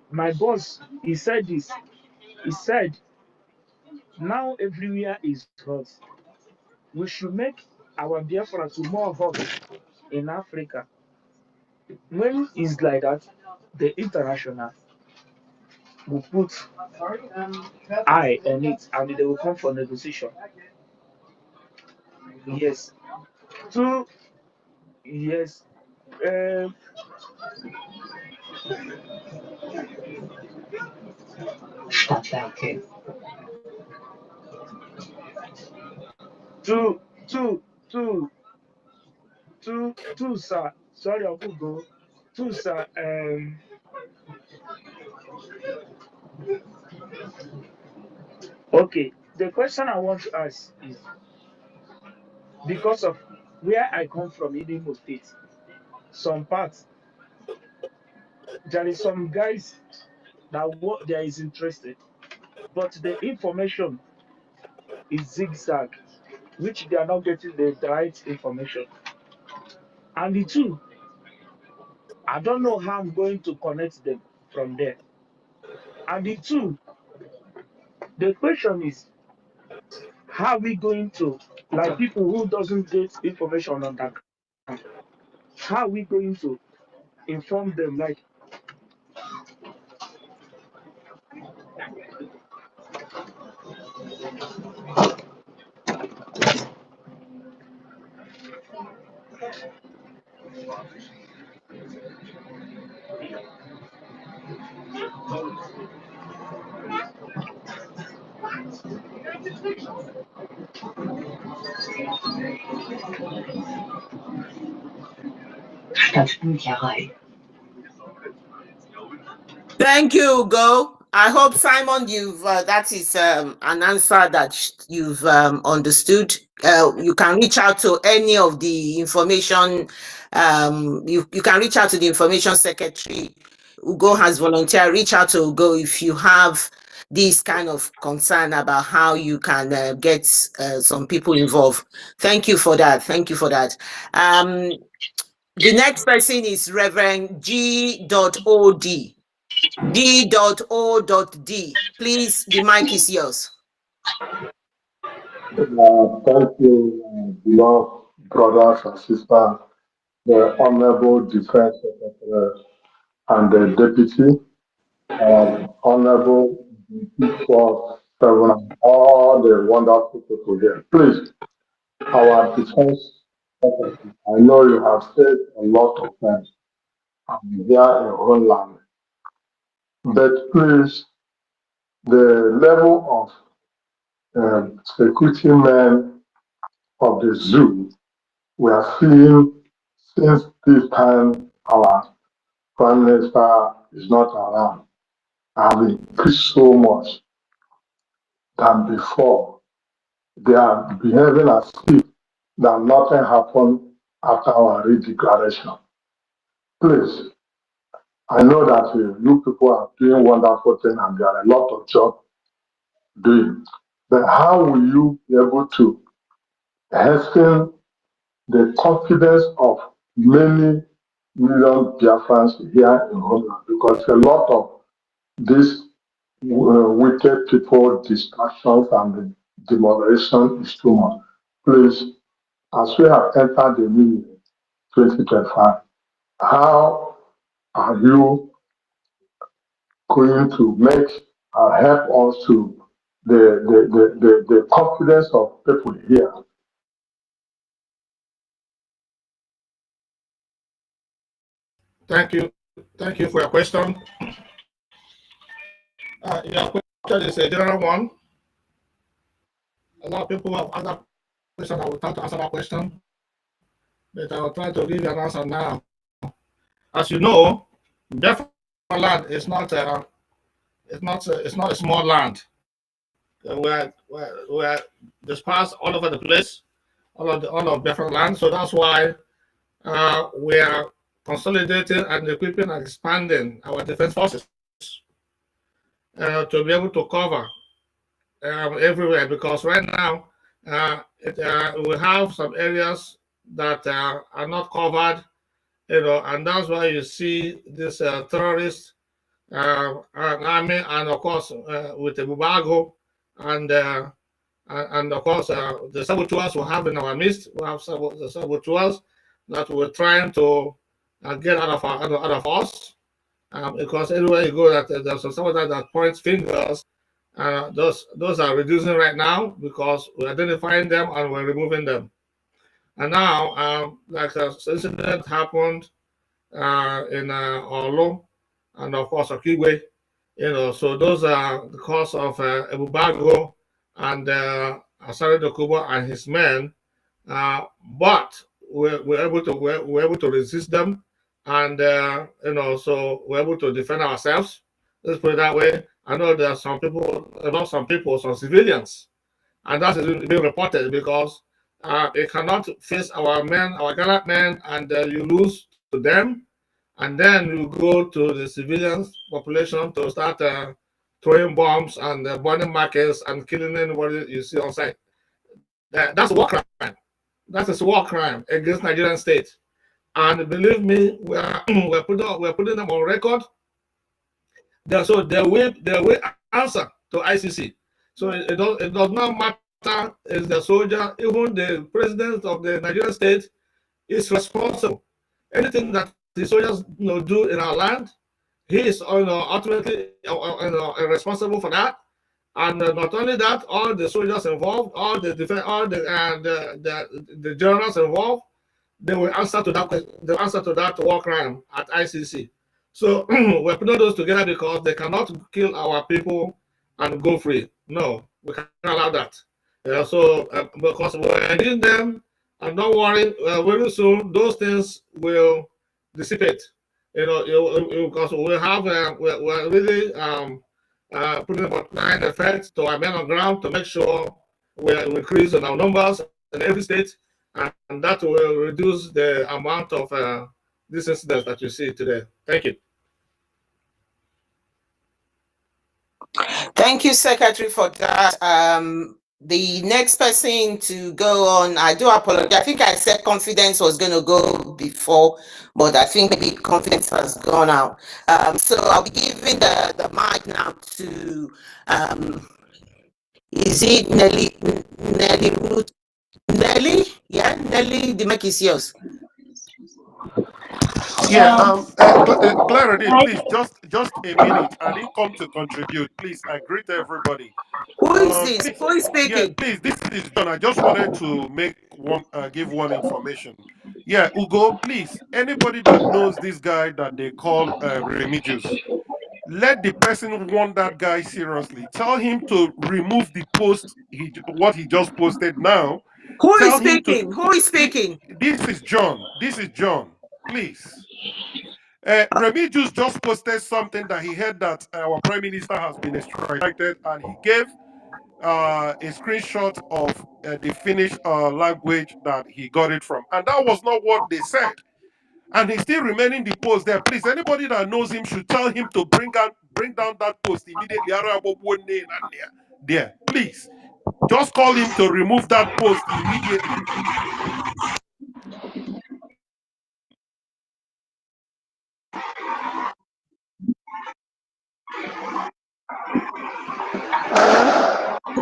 My boss, he said this. He said, now everywhere is hot. We should make our Biafra to more hot in Africa. When it's like that, the international will put eye on it and they will come for negotiation. Yes. Two, yes. Um, two, two, two, two, sir. Sorry, I could go. Two, sir. Okay. The question I want to ask is because of where I come from in Imo State, some parts, there is some guys that what there is interested, but the information is zigzag, which they are not getting the right information. And the two, I don't know how I'm going to connect them from there. And the two, the question is, how are we going to, like people who doesn't get information on that, how are we going to inform them? Like, Thank you, Go. I hope, Simon, you've that is an answer that you've understood. You can reach out to any of the information. You can reach out to the information secretary. Ugo has volunteered. Reach out to Ugo if you have this kind of concern about how you can get some people involved. Thank you for that. Thank you for that. The next person is Reverend G.O.D. G.O.D. Please, the mic is yours. Thank you, beloved brothers and sisters, the Honorable Defense Secretary and the Deputy, Honorable for seven, and all the wonderful people here. Please, our Defense Secretary, I know you have said a lot of things here in Holland, but please, the level of security men of the zoo we are seeing since this time our Prime Minister is not around have increased so much than before. They are behaving as if that nothing happened after our re-declaration. Please, I know that you people are doing wonderful things and there are a lot of job doing. But how will you be able to hasten the confidence of many million Biafrans here in Homeland? Because a lot of these wicked people, distractions and the demolition is too much. Please, as we have entered the new year, 2025, how are you going to make help us to the confidence of people here? Thank you. Thank you for your question. Your question is a general one. A lot of people have other questions. I will try to answer that question, but I will try to give you an answer now. As you know, Biafra land is not it's not a small land. We're dispersed all over the place, all of Biafra land. So that's why we are consolidating and equipping and expanding our defense forces to be able to cover everywhere. Because right now we have some areas that are not covered, and that's why you see this terrorist army, and of course with the Bubago and of course the saboteurs we have in our midst. We have the saboteurs that we're trying to get out of us, because everywhere you go, that there's some saboteurs that points fingers. Those are reducing right now because we're identifying them and we're removing them. And now, like this incident happened in Olo and of course Okigwe, so those are the cause of Ebubago and Asari Dokubo and his men. But we're able to resist them, and so we're able to defend ourselves. Let's put it that way. I know there are some civilians, and that is being reported because they cannot face our men, our gallant men, and you lose to them, and then you go to the civilians population to start throwing bombs and burning markets and killing anybody you see on site. That's a war crime. That is a war crime against Nigerian state. And believe me, we're putting them on record. So they will answer to ICC. So it does not matter if the soldier, even the president of the Nigerian state is responsible. Anything that the soldiers do in our land, he is ultimately responsible for that. And not only that, all the soldiers involved, all the the generals involved, they will answer to that question. They answer to that war crime at ICC. So we're putting those together because they cannot kill our people and go free. No, we cannot allow that. Because we're needing them, and don't worry, very soon those things will dissipate. Because we have we're really putting about 9 effects to our men on ground to make sure we increase in our numbers in every state, and that will reduce the amount of these incidents that you see today. Thank you. Thank you, Secretary, for that. The next person to go on, I do apologize. I think I said confidence was going to go before, but I think maybe confidence has gone out. So I'll be giving the mic now to, is it Nelly? Nelly Root? Nelly? Yeah, Nelly, the mic is yours. Yeah, Clarity, I, please, just a minute. I didn't come to contribute. Please, I greet everybody. Who is this? Please, Who is yeah, speaking? please, this is John. I just wanted to give one information. Yeah, Ugo, please, anybody that knows this guy that they call Remigius, let the person want that guy seriously. Tell him to remove the post what he just posted now. Who is Tell him to. speaking? Who is speaking? This is John. This is John. Please. Remigius just posted something that he heard that our prime minister has been extradited, and he gave a screenshot of the Finnish language that he got it from, and that was not what they said. And he's still remaining the post there. Please, anybody that knows him should tell him to bring down that post immediately. There, please, just call him to remove that post immediately.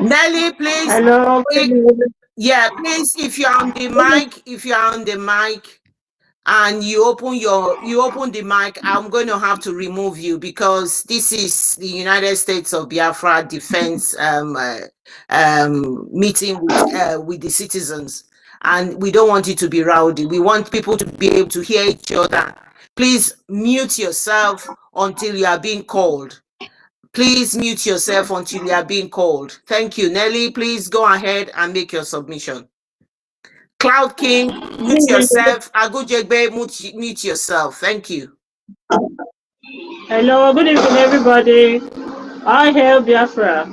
Nelly, please. hello, good evening. Yeah, please, if you're on the mic, and you open the mic, I'm going to have to remove you because this is the United States of Biafra defense meeting with the citizens, and we don't want it to be rowdy. We want people to be able to hear each other. Please mute yourself until you are being called. Please mute yourself until you are being called. Thank you. Nelly, please go ahead and make your submission. Cloud King, mute Good evening. yourself. Agujegbe, mute yourself. Thank you. Hello, good evening, everybody. I hail Biafra.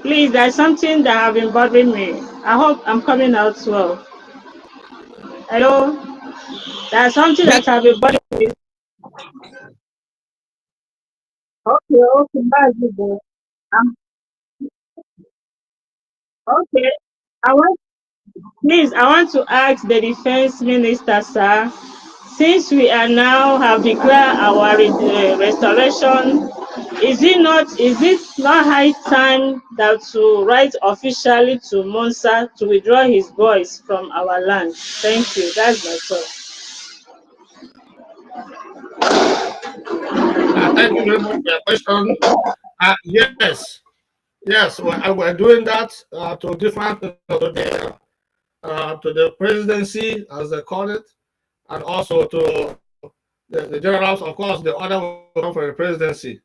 Please, there's something that have been bothering me. I hope I'm coming out well. Hello, there's something We, that have been bothering me. Okay, okay, that's good. Um, okay. I want, please, I want to ask the defense minister, sir. Since we are now have declared our restoration, is it not high time that to write officially to Monsa to withdraw his boys from our land? Thank you. That's my thought. Thank you very much for your question. Yes, yes, we're doing that to different, to the presidency, as they call it, and also to the generals. Of course, the order will come from the presidency.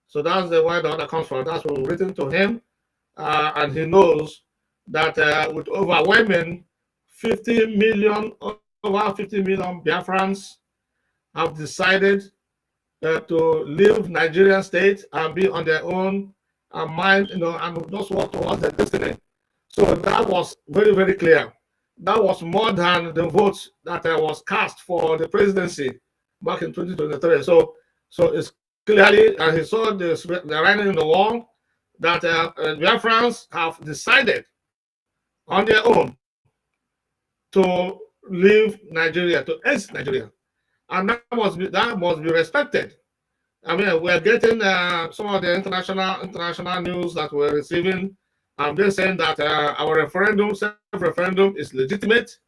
So that's the where the order comes from. That's what we've written to him, and he knows that with overwhelming 50 million, over 50 million Biafrans have decided to leave Nigerian state and be on their own and mind, and just walk towards their destiny. So that was very, very clear. That was more than the votes that was cast for the presidency back in 2023. So it's clearly, and he saw the writing in the wall that Biafrans have decided on their own to leave Nigeria, to exit Nigeria, and that must be respected. I mean, we're getting some of the international news that we're receiving. They're saying that our self-referendum, is legitimate,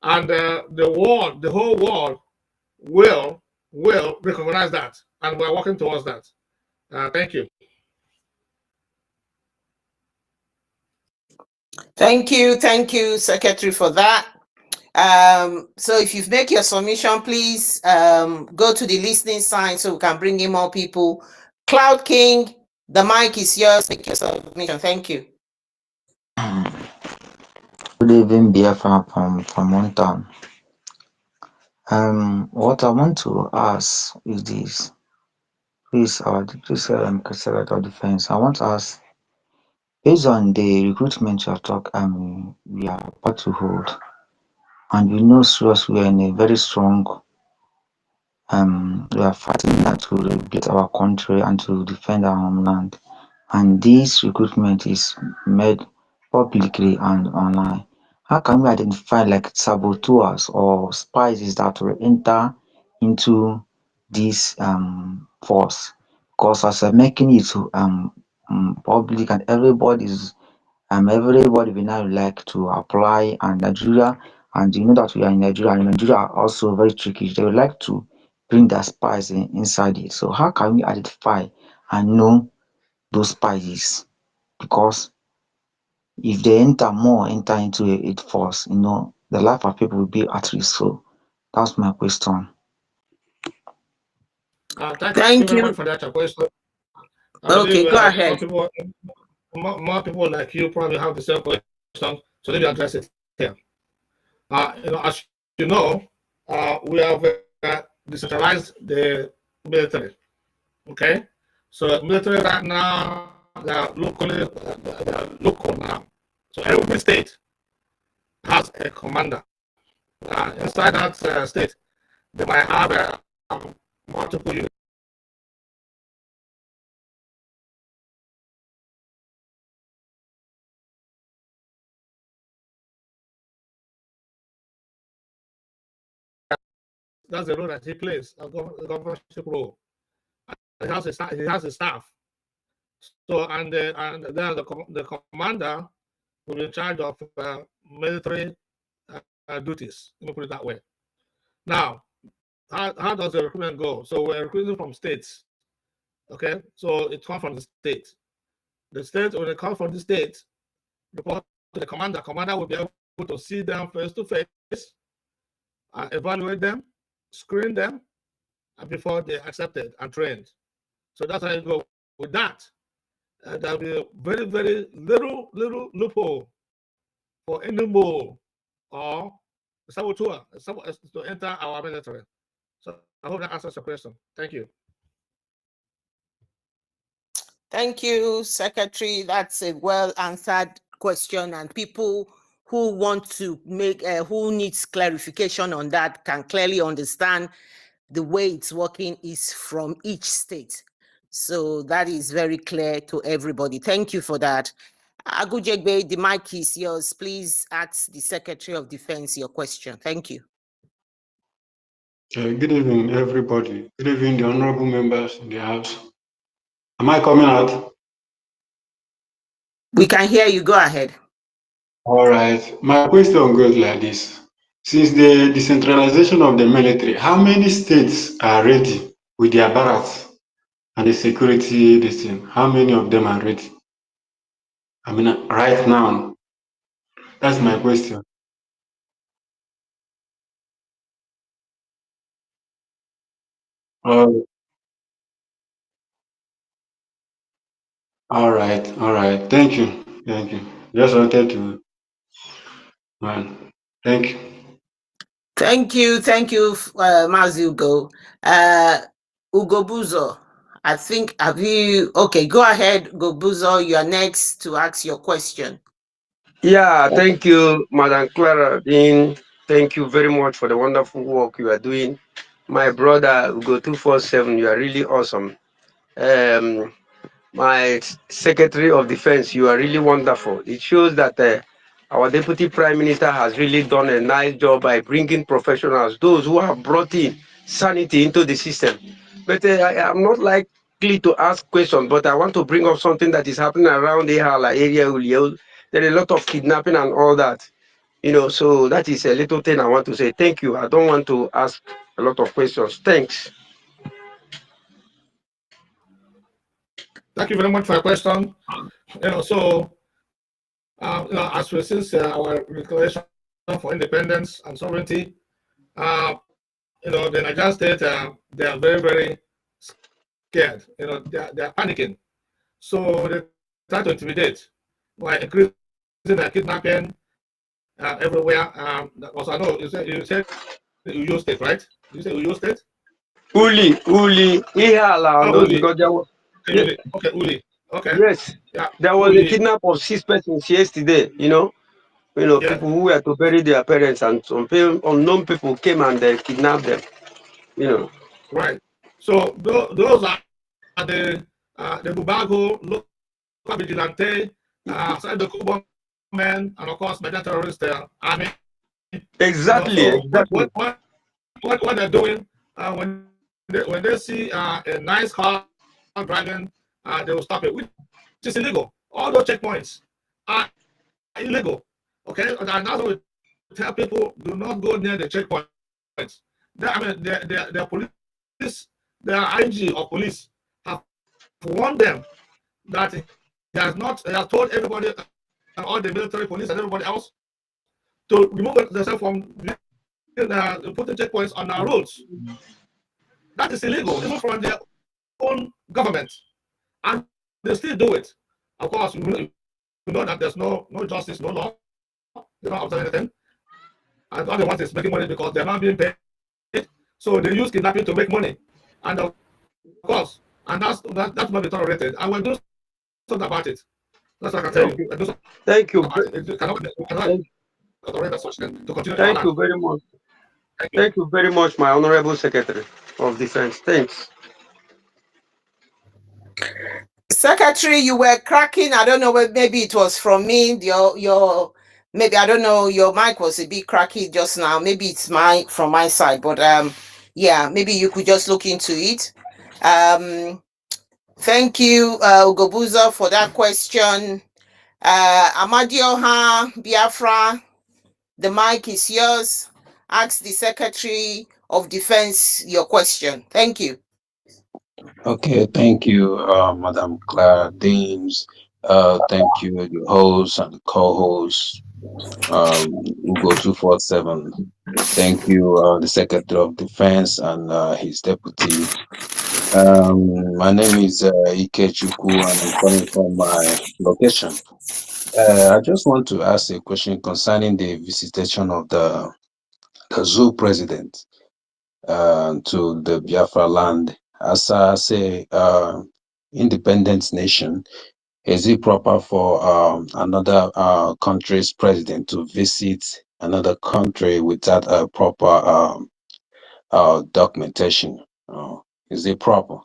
and the whole world will recognize that, and we're working towards that. Thank you. thank you, Secretary, for that. So if you've made your submission, please go to the listening sign so we can bring in more people. Cloud King, the mic is yours. Make your submission. Thank you. Good evening, Biafra from one town. What I want to ask is this. Please, our Deputy Secretary of Defense, I want to ask, based on the recruitment you have talked, we are about to hold, and we know seriously we are in a very strong we are fighting that to liberate our country and to defend our homeland. And this recruitment is made publicly and online. How can we identify like saboteurs or spies that will enter into this force? Because as I'm making it public and everybody will now like to apply, and Nigeria, and you know that we are in Nigeria, and Nigeria are also very tricky. They would like to bring their spies inside it. So how can we identify and know those spies? Because if they enter into it force, the life of people will be at risk. So that's my question. Thank you Thank very much you. for that question. I Okay, believe go ahead. more people like you probably have the same question, so let me address it here. As you know, we have decentralized the military. Okay, so military right now they are local now. So every state has a commander. Inside that state, they might have multiple units. That's the role that he plays, a governorship role. He has a staff. So and then the commander will be in charge of military duties. Let me put it that way. Now, how does the recruitment go? So we're recruiting from states. Okay, so it comes from the state. The state, when it comes from the state, report to the commander. Commander will be able to see them face to face, evaluate them, screen them before they're accepted and trained. So that's how you go. With that, there'll be a very, very little loophole for any mole or saboteur to enter our military. So I hope that answers your question. Thank you. Thank you, Secretary. That's a well answered question, and people who want to who needs clarification on that can clearly understand the way it's working is from each state. So that is very clear to everybody. Thank you for that. Agujegbe, the mic is yours. Please ask the Secretary of Defense your question. Thank you. Good evening, everybody. Good evening, the honorable members in the House. Am I coming out? We can hear you. Go ahead. All right. My question goes like this. Since the decentralization of the military, how many states are ready with their barracks and the security this thing? How many of them are ready? I mean, right now. That's my question. Oh, all right. All right. Thank you. Thank you. Just wanted to, man. Thank you. Thank you, Mazi Ugo. Ugo Buzo, I think, okay, go ahead, Ugo Buzo, you are next to ask your question. Yeah, thank you, Madam Clara. Thank you very much for the wonderful work you are doing. My brother Ugo 247, you are really awesome. My Secretary of Defense, you are really wonderful. It shows that our Deputy Prime Minister has really done a nice job by bringing professionals, those who have brought in sanity into the system. But I am not likely to ask questions, but I want to bring up something that is happening around the Hala area. There are a lot of kidnapping and all that. So that is a little thing I want to say. Thank you. I don't want to ask a lot of questions. Thanks. Thank you very much for your question. As we since our declaration for independence and sovereignty, the Nigerian state, they are very, very scared. They are panicking. So they try to intimidate by increasing their kidnapping everywhere. Also, I know you said Uyo State, right? You said Uyo State? Uli, Ihala, and Oh, those Uli. because there was, Okay, Uli. Okay, Uli. Okay. yes, Yeah, there was a Uli. kidnap of 6 persons yesterday. Yeah. People who were to bury their parents, and some unknown people came and they kidnapped them. You know. Right. So those are the Bubago, local vigilante, side the Kuba men, and of course, Nigerian terrorists. Army. Exactly, So exactly. what they're doing when they see a nice car driving, they will stop it, which is illegal. All those checkpoints are illegal. Okay, and that's what we tell people: do not go near the checkpoints. I mean, the police, the IG of police have warned them that he has told everybody, all the military police and everybody else, to remove themselves from putting checkpoints on our roads. That is illegal, even from their own government, and they still do it. Of course, we know that there's no justice, no law. They don't observe anything, and all they want is making money because they're not being paid. So they use kidnapping to make money, and of course, and that's not be tolerated. And we'll do something about it. That's what I can tell you. Okay. We'll do something Thank you. about it. We cannot Thank, tolerate that such thing to continue in our thank land. you very much. Thank you. Thank you very much, my Honorable Secretary of Defense. Thanks. Secretary, you were cracking. I don't know, maybe it was from me. Your maybe, I don't know, your mic was a bit cracky just now. Maybe it's from my side, but yeah, maybe you could just look into it. Thank you, Ugobuzo, for that question. Amadioha Biafra, the mic is yours. Ask the Secretary of Defense your question. Thank you. Okay, thank you, Madam Clara Deems. Thank you, the host and the co-host, Ugo 247. Thank you, the Secretary of Defense and his deputy. My name is Ikechukwu, and I'm calling from my location. I just want to ask a question concerning the visitation of the zoo president to the Biafra land. As a independent nation, is it proper for another country's president to visit another country without a proper documentation? Is it proper?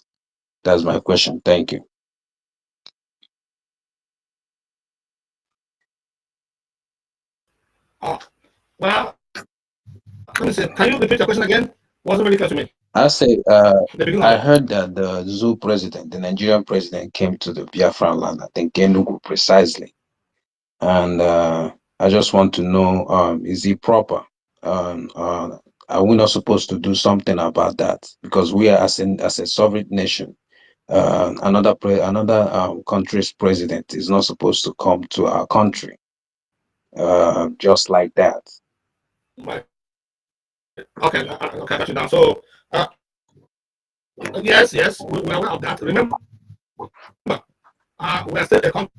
That's my question. Thank you. Well, let me see. Can you repeat your question again? Wasn't really clear to me. I say, The beginning of I it. heard that the zoo president, the Nigerian president, came to the Biafra land, I think Enugu precisely. And I just want to know, is it proper? Are we not supposed to do something about that? Because we are, as a sovereign nation, another country's president is not supposed to come to our country just like that. Right. Okay, okay, I got you down. So, yes, we are aware of that. Remember, we are still a country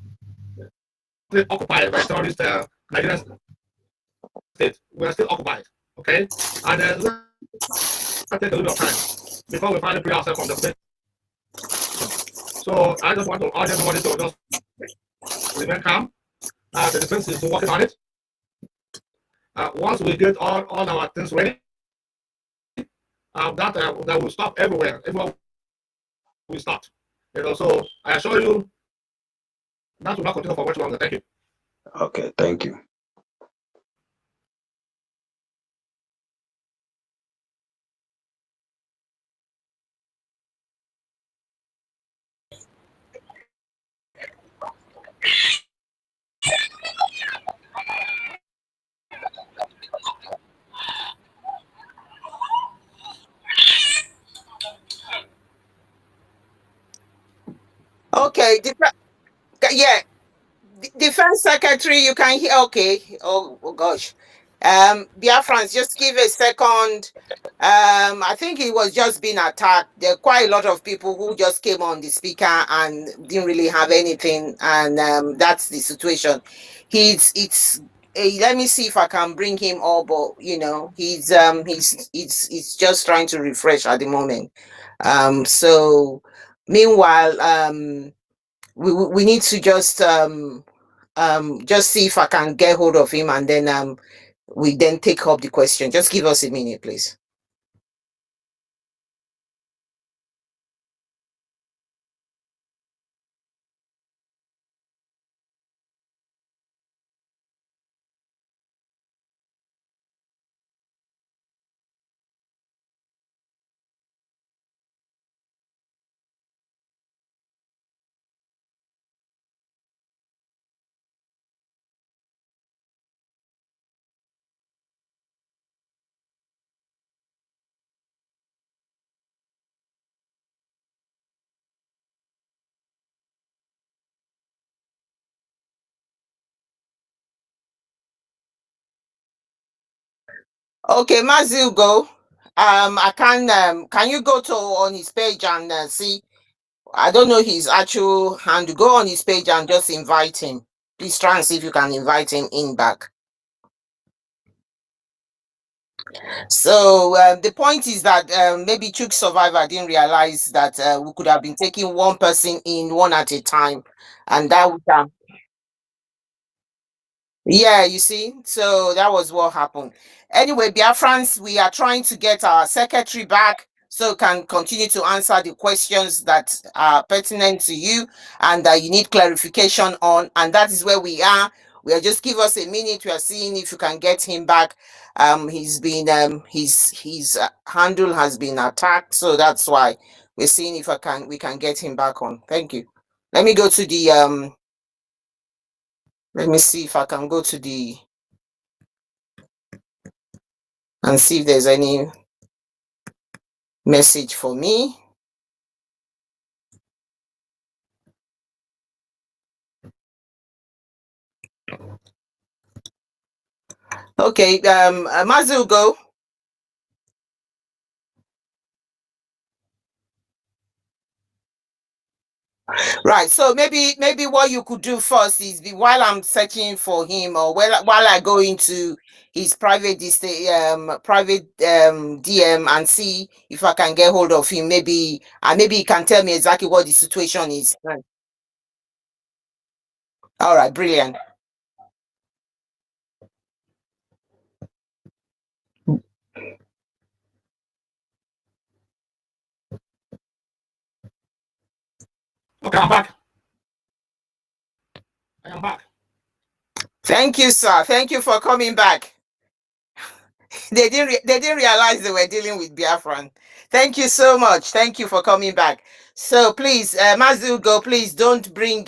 occupied by terrorist Nigerian state. We are still occupied. Okay, and let's take a little bit of time before we finally free ourselves from the occupation. So I just want to urge everybody to just remain calm. The defense is working on it. Once we get all our things ready, that will stop everywhere. Everywhere we start. So I assure you that will not continue for much longer. Thank you. Okay, thank you. Okay, yeah, Defense Secretary, you can hear. Okay. Oh gosh. Biafrans, just give a second. I think it was just being attacked. There are quite a lot of people who just came on the speaker and didn't really have anything, and that's the situation. Let me see if I can bring him up, but he's just trying to refresh at the moment. So meanwhile, we need to just see if I can get hold of him, and then we then take up the question. Just give us a minute, please. Okay, Mazil, go. Can you go to on his page and see? I don't know his actual hand. Go on his page and just invite him. Please try and see if you can invite him in back. So the point is that maybe Chook Survivor didn't realize that we could have been taking one person in one at a time, and that would have. Yeah, you see, so that was what happened. Anyway, Biafrans, we are trying to get our secretary back so can continue to answer the questions that are pertinent to you and that you need clarification on. And that is where we are. We are just give us a minute. We are seeing if you can get him back. He's been his handle has been attacked, so that's why we're seeing if we can get him back on. Thank you. Let me go to the let me see if I can go to the and see if there's any message for me. Okay, Mazu, go. Right, so maybe what you could do first is while I'm searching for him or while I go into his private DM and see if I can get hold of him, maybe he can tell me exactly what the situation is. Right. All right, brilliant. Okay, I'm back. I am back. Thank you, sir. Thank you for coming back. They didn't realize they were dealing with Biafran. Thank you so much. Thank you for coming back. So please, Mazu, go. Please don't bring.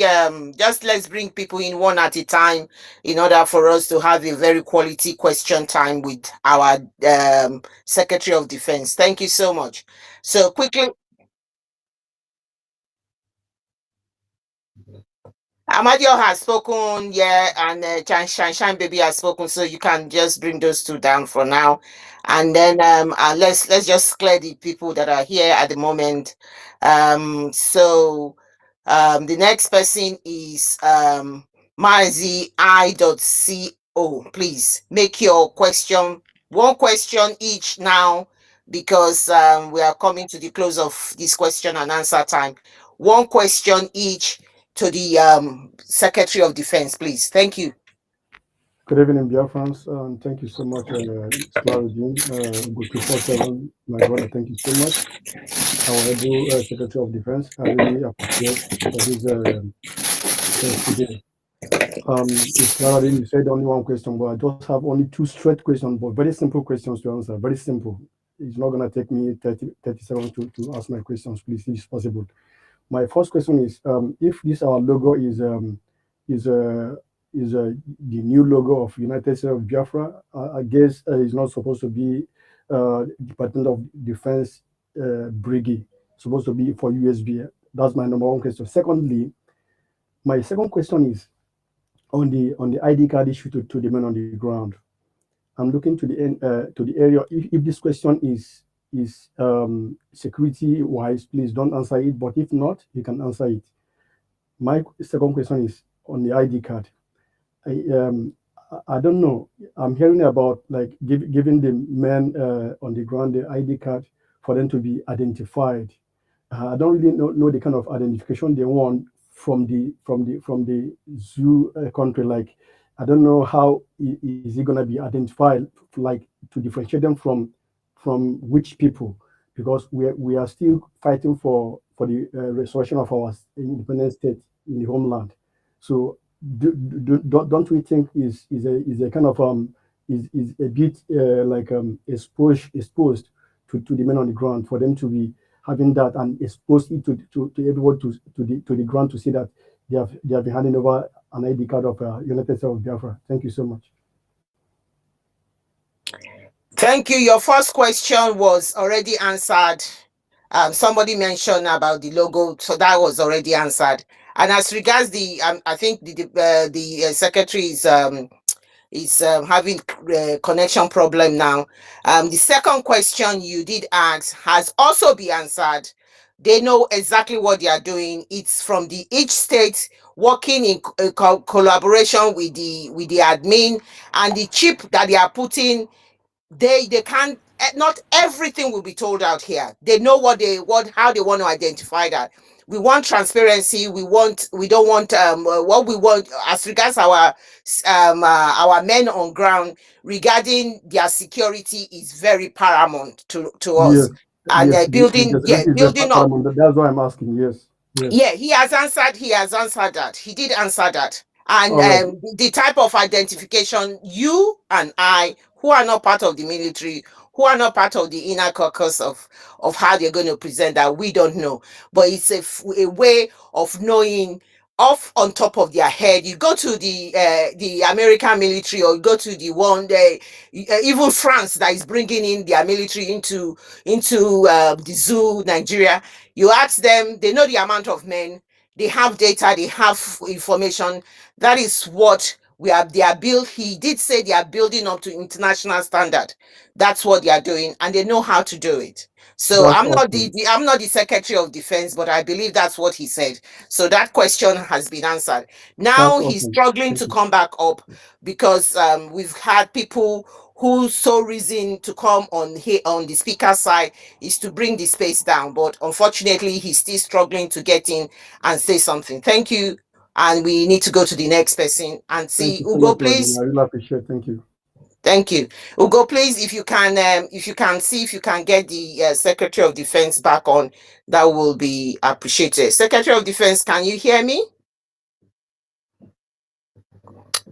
Just let's bring people in one at a time, in order for us to have a very quality question time with our Secretary of Defense. Thank you so much. So quickly, Amadio has spoken, yeah, and Shine Baby has spoken, so you can just bring those two down for now, and then let's just clear the people that are here at the moment. The next person is Mazi I.co. Please make your question one question each now, because we are coming to the close of this question and answer time. One question each to the Secretary of Defense, please. Thank you. Good evening, Biafrans. Thank you so much, Sclaudine, Go 247, my brother. Thank you so much. Our able Secretary of Defense, I really appreciate for this defense today. Sclaudine, you said only one question, but I just have only two straight questions, but very simple questions to answer. Very simple. It's not going to take me 30 seconds to ask my questions, please, if it's possible. My first question is, if this our logo is uh, the new logo of United States of Biafra, I guess it's not supposed to be Department of Defense Brigade. It's supposed to be for USB. That's my number one question. Secondly, my second question is on the ID card issue to the men on the ground. I'm looking to the area. If this question is security wise, please don't answer it. But if not, you can answer it. My second question is on the ID card. I I don't know. I'm hearing about like giving the men on the ground the ID card for them to be identified. I don't really know the kind of identification they want from the zoo country. Like I don't know how is it gonna be identified, like to differentiate them from which people, because we are still fighting for the restoration of our independent state in the homeland. So don't we think is a kind of is a bit like exposed to the men on the ground for them to be having that and expose it to everyone to the ground to see that they have been handing over an ID card of United States of Biafra. Thank you so much. Thank you. Your first question was already answered. Somebody mentioned about the logo, so that was already answered. And as regards the, I think the secretary is having connection problem now. The second question you did ask has also been answered. They know exactly what they are doing. It's from the each state working in collaboration with the admin, and the chip that they are putting, they can't, not everything will be told out here. They know how they want to identify that. We want transparency. We don't want what we want as regards our men on ground regarding their security is very paramount to Yes, us. And yes, building, the yeah, security is building up. paramount. That's why I'm asking. Yes, yes. Yeah, he has answered that. He did answer that. And All right. the type of identification, you and I, who are not part of the military, who are not part of the inner caucus of how they're going to present that, we don't know. But it's a way of knowing off on top of their head. You go to the American military, or you go to the one even France that is bringing in their military into the zoo, Nigeria. You ask them, they know the amount of men, they have data, they have information. That is what they are built. He did say they are building up to international standard. That's what they are doing, and they know how to do it. So That's I'm not awesome. I'm not the Secretary of Defense, but I believe that's what he said. So that question has been answered. That's Now he's awesome. struggling Thank to you. come back up because we've had people who so reason to come on here on the speaker side is to bring the space down. But unfortunately, he's still struggling to get in and say something. Thank you. And we need to go to the next person and Thank see. you so Ugo, much, madam. please. I really appreciate it. Thank you. Thank you. Ugo, please, if you can see if you can get the Secretary of Defense back on, that will be appreciated. Secretary of Defense, can you hear me?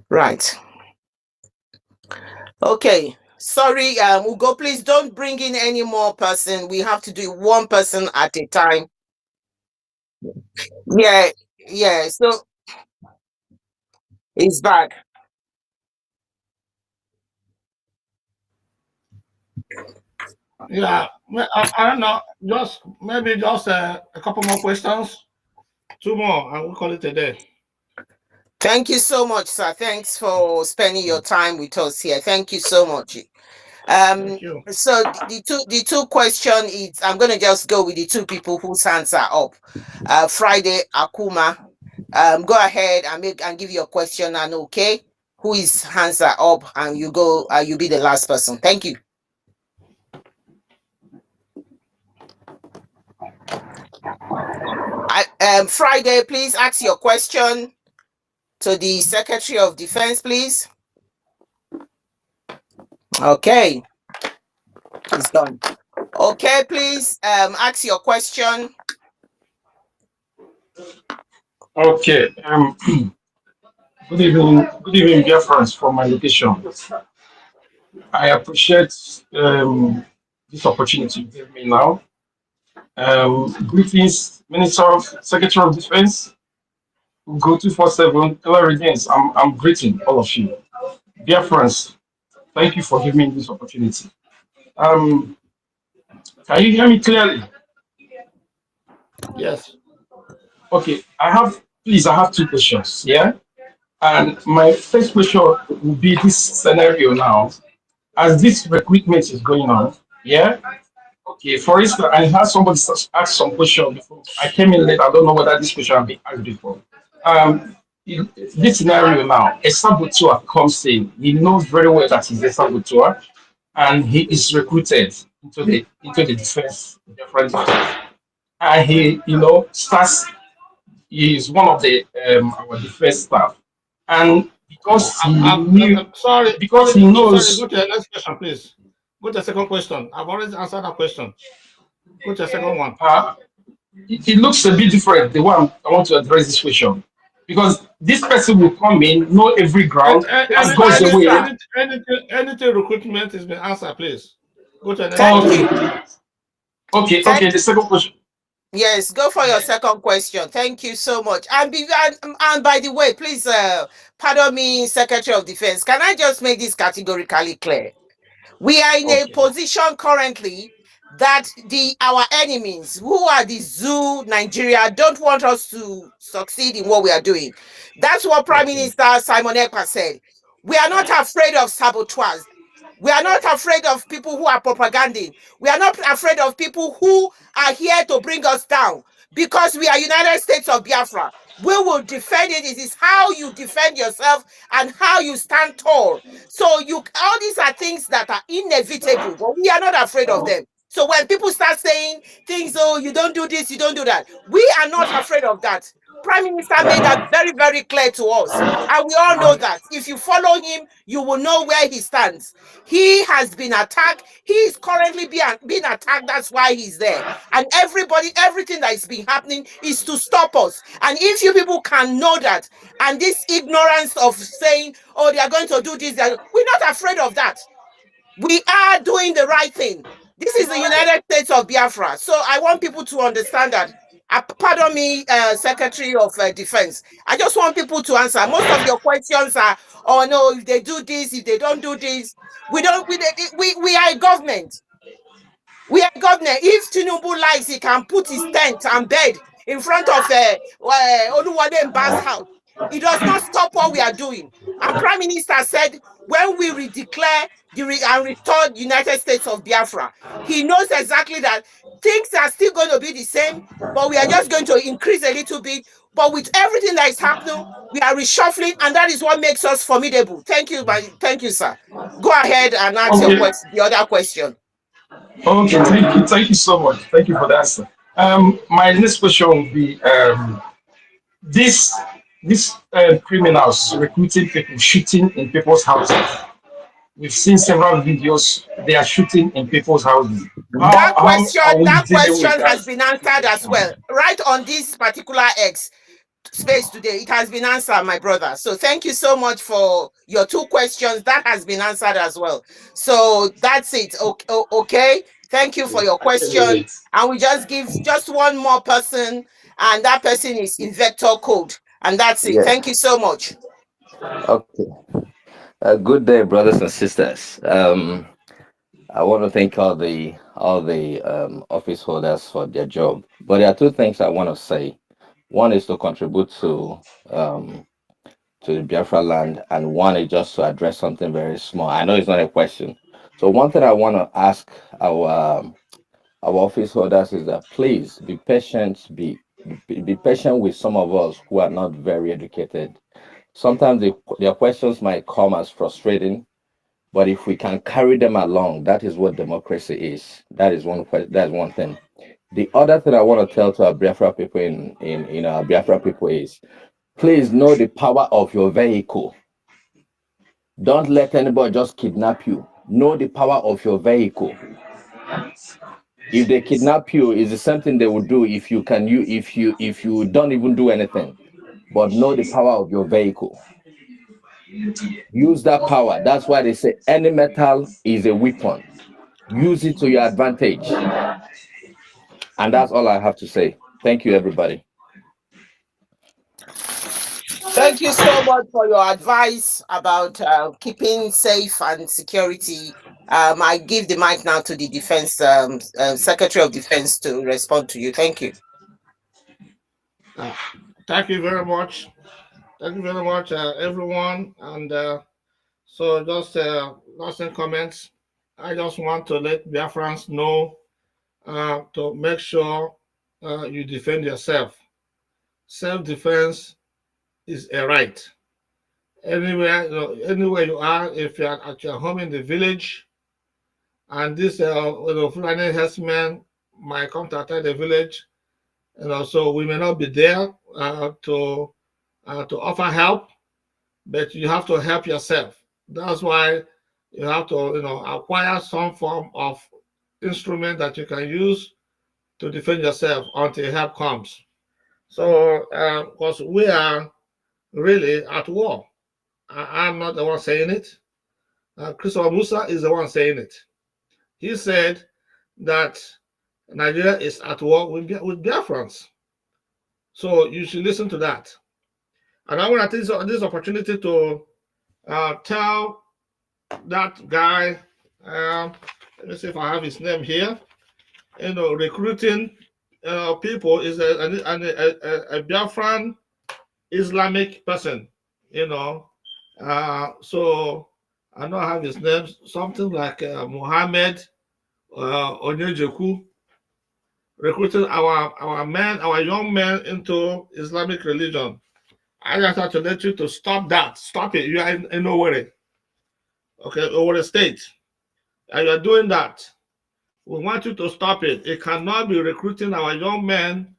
Right. Okay. Sorry, Ugo, please don't bring in any more person. We have to do one person at a time. Yeah, yeah. So it's back. Yeah, I don't know. Just maybe just a couple more questions, two more, and we'll call it a day. Thank you so much, sir. Thanks for spending your time with us here. Thank you so much. Thank you. So the two question is, I'm gonna just go with the two people whose hands are up. Friday Akuma, go ahead and give your question, and okay, who is hands are up, and you go. You be the last person. Thank you. Friday, please ask your question to the Secretary of Defense, please. Okay, it's done. Okay, please ask your question. Okay. Good evening, dear friends from my location. I appreciate this opportunity you gave me now. Greetings, Minister of Secretary of Defense. Go 247. Hello, again. I'm greeting all of you, dear friends. Thank you for giving me this opportunity. Um, can you hear me clearly? Yes. Okay. I have two questions. Yeah. And my first question will be this scenario now. As this recruitment is going on, yeah. Okay, for instance, I had somebody ask some question before. I came in late. I don't know whether this question has been asked before. In this scenario now, a saboteur comes in. He knows very well that he's a saboteur, and he is recruited into the defense, different defense, and starts. He is one of the our defense staff, and Sorry, because he sorry. Go knows. to the next question, please. Go to the second question. I've already answered that question. Go to the second one. It looks a bit different. The one I want to address this question because this person will come in, know every ground, as goes Thank the you, way. sir. Anything recruitment has been answered, please. Go to the next Thank question. you. Okay. Thank The second question. Yes, go for your second question. Thank you so much. And by the way, please pardon me, Secretary of Defense. Can I just make this categorically clear? We are in a Okay. position currently that our enemies, who are the zoo Nigeria, don't want us to succeed in what we are doing. That's what Prime Okay. Minister Simon Ekpa said. We are not afraid of saboteurs. We are not afraid of people who are propaganding. We are not afraid of people who are here to bring us down, because we are United States of Biafra. We will defend it. It is how you defend yourself and how you stand tall. So all these are things that are inevitable, but we are not afraid of them. So when people start saying things, oh, you don't do this, you don't do that, we are not afraid of that. Prime Minister made that very, very clear to us. And we all know that. If you follow him, you will know where he stands. He has been attacked. He is currently being attacked. That's why he's there. And everything that is been happening is to stop us. And if you people can know that, and this ignorance of saying, oh, they are going to do this, we're not afraid of that. We are doing the right thing. This is the United States of Biafra. So I want people to understand that. Pardon me, Secretary of Defense. I just want people to answer. Most of your questions are, oh no, if they do this, if they don't do this. We don't. We are a government. We are governor. If Tinubu likes, he can put his tent and bed in front of Oluwade Mba's house. It does not stop what we are doing. And Prime Minister said, when we redeclare and restore the United States of Biafra, he knows exactly that things are still going to be the same, but we are just going to increase a little bit. But with everything that is happening, we are reshuffling, and that is what makes us formidable. Thank you, thank you, sir. Go ahead and ask your Okay. question, the other question. Okay, thank you so much. Thank you for the answer. My next question will be this criminals recruiting people, shooting in people's houses. We've seen several videos. They are shooting in people's houses. That How are we dealing with question that has been answered as situation? well. Right on this particular X space today, it has been answered, my brother. So thank you so much for your two questions. That has been answered as well. So that's it. Okay. Thank you for your question. And we just give just one more person, and that person is Invector Code. And that's it. Yeah. Thank you so much. Okay. Good day, brothers and sisters. I want to thank all the office holders for their job. But there are two things I want to say. One is to contribute um, to the Biafra land, and one is just to address something very small. I know it's not a question. So one thing I want to ask our office holders is that please be patient. Be patient with some of us who are not very educated. Sometimes their questions might come as frustrating, but if we can carry them along, that is what democracy is. That's one thing. The other thing I want to tell to our Biafra people in our Biafra people is, please know the power of your vehicle. Don't let anybody just kidnap you. Know the power of your vehicle. If they kidnap you, it's the same thing they would do if you don't even do anything. But know the power of your vehicle. Use that power. That's why they say any metal is a weapon. Use it to your advantage. And that's all I have to say. Thank you, everybody. Thank you so much for your advice about keeping safe and security. I give the mic now to the Defense Secretary of Defense to respond to you. Thank you. Thank you very much. Thank you very much, everyone. And so, just last comments. I just want to let Biafrans know to make sure you defend yourself. Self-defense is a right. Anywhere you are, if you are at your home in the village, and this Fulani herdsmen might come to attack the village, so we may not be there to offer help, but you have to help yourself. That's why you have to acquire some form of instrument that you can use to defend yourself until help comes. So, because we are really at war. I'm not the one saying it. Christopher Musa is the one saying it. He said that Nigeria is at war with Biafrans. So you should listen to that. And I want to take this opportunity to tell that guy, let me see if I have his name here, recruiting people is a Biafran Islamic person, So I don't have his name, something like Muhammad Onyejeku, recruiting our men, our young men into Islamic religion. I just have to let you to stop that. Stop it. You are in Owerri. Okay, Owerri State. And you are doing that. We want you to stop it. It cannot be recruiting our young men,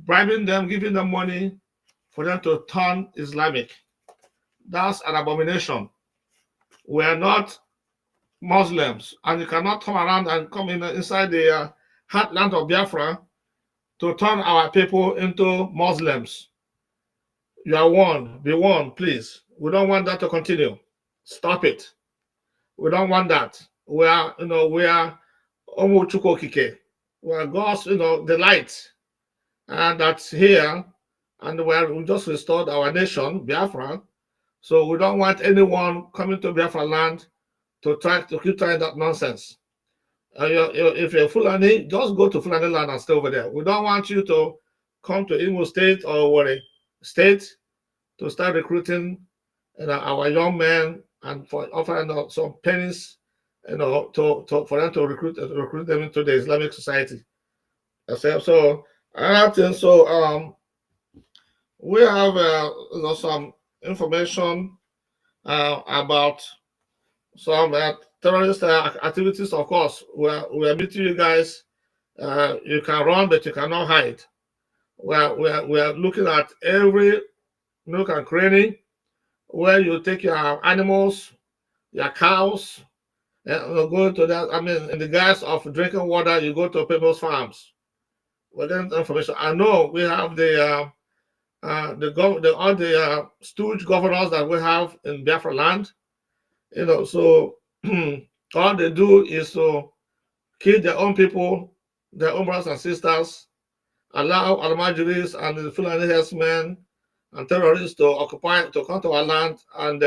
bribing them, giving them money for them to turn Islamic. That's an abomination. We are not Muslims, and you cannot come around and come inside the heartland of Biafra to turn our people into Muslims. You are warned. Be warned, please. We don't want that to continue. Stop it. We don't want that. We are Omuchukokike. We are God's, the light, and that's here. And we just restored our nation, Biafra. So we don't want anyone coming to Biafra land to try to keep trying that nonsense. If you're Fulani, just go to Fulani land and stay over there. We don't want you to come to Imo State or Warri State to start recruiting our young men and for offering some pennies, for them to recruit them into the Islamic society. So another thing, we have some information about some terrorist activities. Of course, we are meeting you guys. You can run, but you cannot hide. We are looking at every nook and cranny where you take your animals, your cows, and go to that. I mean, in the guise of drinking water, you go to people's farms. Well, then information. I know we have all the stooge governors that we have in Biafra land. So all they do is to kill their own people, their own brothers and sisters, allow Almajiris and the Fulani herdsmen and terrorists to come to our land and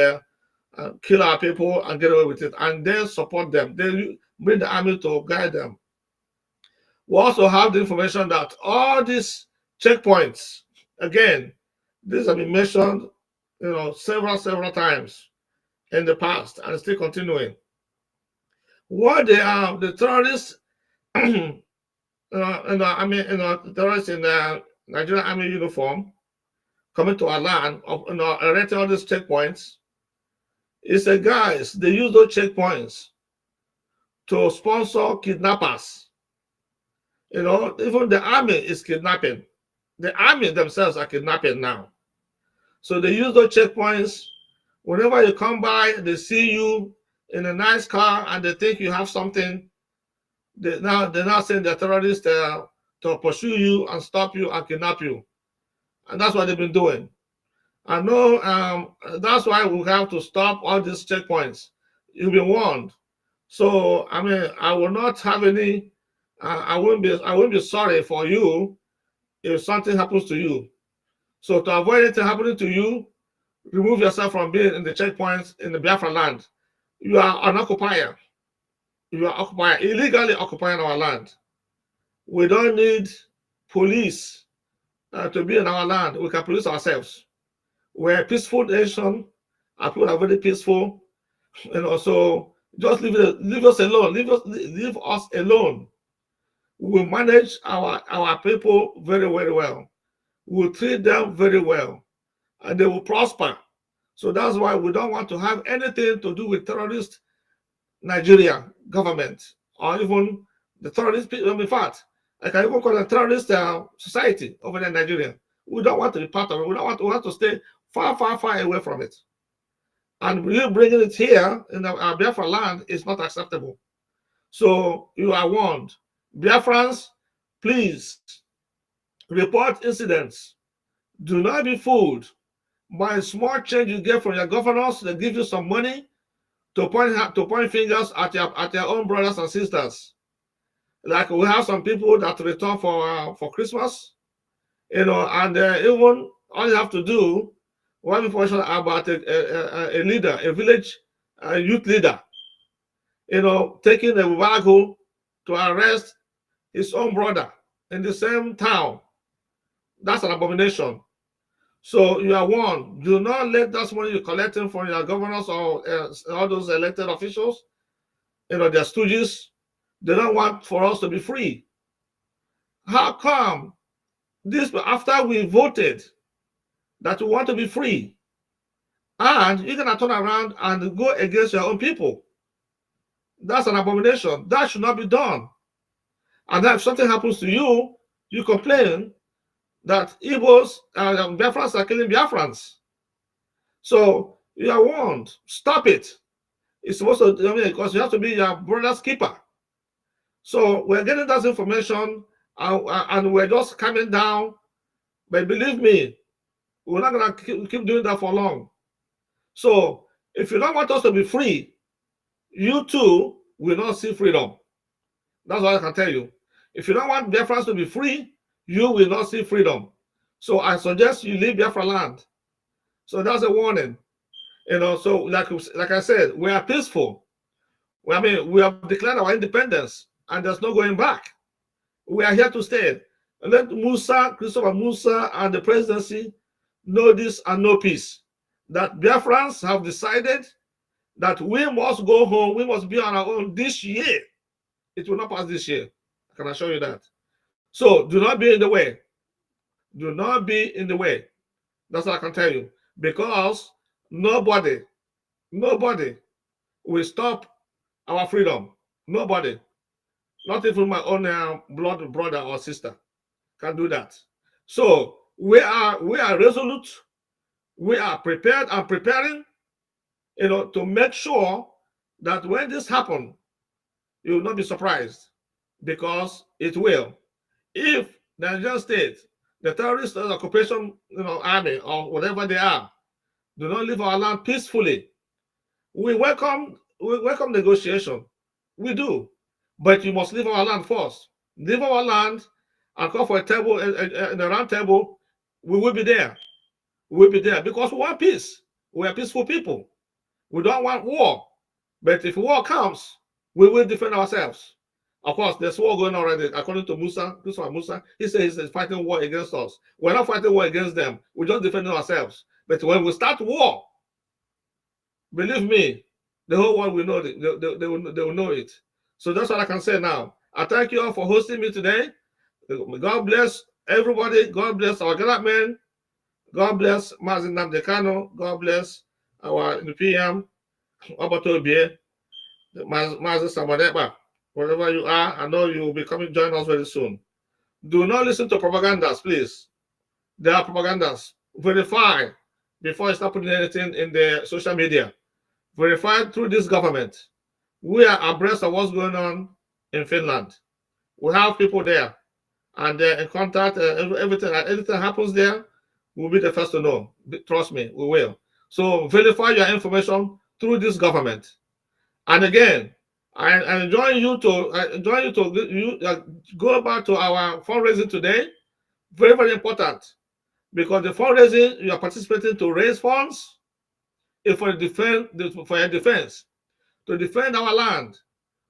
kill our people and get away with it. And they support them. They bring the army to guide them. We also have the information that all these checkpoints, again, these have been mentioned, several times in the past and still continuing. What they are, the terrorists, terrorists in the Nigerian Army uniform coming to our land, erecting all these checkpoints. It's a guys, they use those checkpoints to sponsor kidnappers. Even the army is kidnapping. The army themselves are kidnapping now. So they use those checkpoints. Whenever you come by, they see you in a nice car and they think you have something. They're now send the terrorists to pursue you and stop you and kidnap you. And that's what they've been doing. I know that's why we have to stop all these checkpoints. You've been warned. So I will not have any. I won't be sorry for you if something happens to you. So to avoid anything happening to you, remove yourself from being in the checkpoints in the Biafra land. You are an occupier. You are occupier, illegally occupying our land. We don't need police to be in our land. We can police ourselves. We're a peaceful nation. Our people are very peaceful. So just leave us alone. Leave us alone. We'll manage our people very, very well. We'll treat them very well, and they will prosper. So that's why we don't want to have anything to do with terrorist Nigeria government or even the terrorist people. In fact, I can even call it terrorist society over there in Nigeria. We don't want to be part of it. We want to stay far, far, far away from it. And you bringing it here in our Biafra land is not acceptable. So you are warned. Biafrans, please report incidents. Do not be fooled by a small change you get from your governors. They give you some money to point fingers at your own brothers and sisters. Like we have some people that return for Christmas, and even all you have to do, one information about a leader, a village youth leader, taking a wagon to arrest his own brother in the same town. That's an abomination. So you are warned. Do not let that money you're collecting from your governors or all those elected officials, their stooges, they don't want for us to be free. How come this after we voted that we want to be free, and you're gonna turn around and go against your own people? That's an abomination. That should not be done. And then if something happens to you, you complain that Igbos and Biafrans are killing Biafrans. So you are warned. Stop it. It's supposed to, because you have to be your brother's keeper. So we're getting that information and we're just coming down. But believe me, we're not going to keep doing that for long. So if you don't want us to be free, you too will not see freedom. That's what I can tell you. If you don't want Biafrans to be free, you will not see freedom. So I suggest you leave Biafra land. So that's a warning. So like I said, we are peaceful. We have declared our independence, and there's no going back. We are here to stay. And let Christopher Musa, and the presidency know this and know peace. That Biafrans have decided that we must go home. We must be on our own this year. It will not pass this year. I can assure you that. So do not be in the way. Do not be in the way. That's what I can tell you. Because nobody will stop our freedom. Nobody. Not even my own blood brother or sister can do that. So we are resolute. We are prepared and preparing, to make sure that when this happens, you will not be surprised, because it will. If the Nigerian state, the terrorist occupation, army or whatever they are, do not leave our land peacefully, we welcome negotiation. We do, but you must leave our land first. Leave our land and call for a table, in a round table. We will be there. We will be there because we want peace. We are peaceful people. We don't want war. But if war comes, we will defend ourselves. Of course, there's war going on already. According to Christopher Musa, he says he's fighting war against us. We're not fighting war against them. We're just defending ourselves. But when we start war, believe me, the whole world will know it. They will know it. So that's what I can say now. I thank you all for hosting me today. God bless everybody. God bless our government. God bless Mazin Namdekano. God bless our PM, Obatobie, Mazin Samadeba. Wherever you are, I know you will be coming join us very soon. Do not listen to propagandas, please. There are propagandas. Verify before you start putting anything in the social media. Verify through this government. We are abreast of what's going on in Finland. We have people there, and they're in contact. Anything happens there, we'll be the first to know. Trust me, we will. So verify your information through this government. And again, I join you to go back to our fundraising today. Very, very important, because the fundraising you are participating to raise funds is for your defense, to defend our land,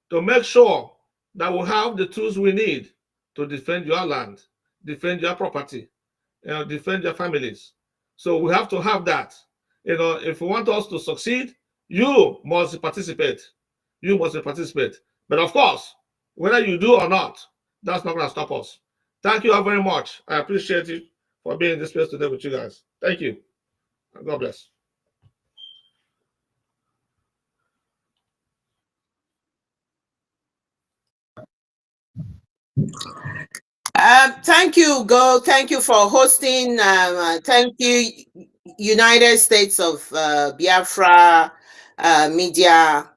to make sure that we have the tools we need to defend your land, defend your property, defend your families. So we have to have that. If you want us to succeed, you must participate. You must participate. But of course, whether you do or not, that's not going to stop us. Thank you all very much. I appreciate you for being in this place today with you guys. Thank you. God bless. Thank you, Go. Thank you for hosting. Thank you, United States of Biafra Media.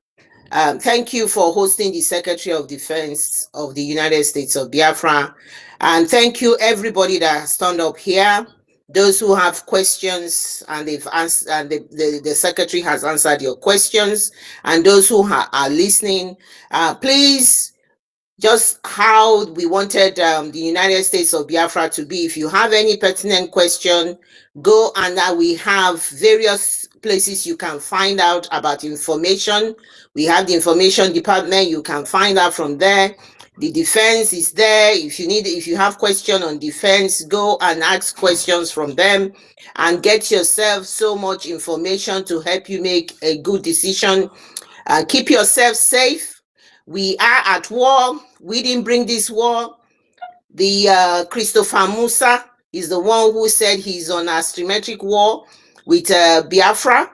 Thank you for hosting the Secretary of Defense of the United States of Biafra. And thank you, everybody that has turned up here. Those who have questions and they've answered, and the Secretary has answered your questions. And those who are listening, please, just how we wanted the United States of Biafra to be. If you have any pertinent question, go, and we have various places you can find out about information. We have the information department. You can find out from there. The defense is there. If you have question on defense, go and ask questions from them and get yourself so much information to help you make a good decision. Keep yourself safe. We are at war. We didn't bring this war. The Christopher Musa is the one who said he's on a asymmetric war with Biafra,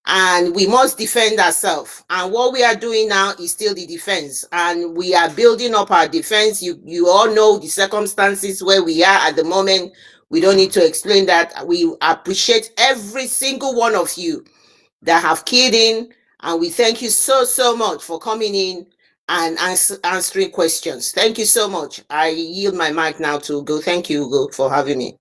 and we must defend ourselves. And what we are doing now is still the defense, and we are building up our defense. You all know the circumstances where we are at the moment. We don't need to explain that. We appreciate every single one of you that have keyed in, and we thank you so much for coming in and answering questions. Thank you so much. I yield my mic now to Ugo. Thank you, Ugo, for having me.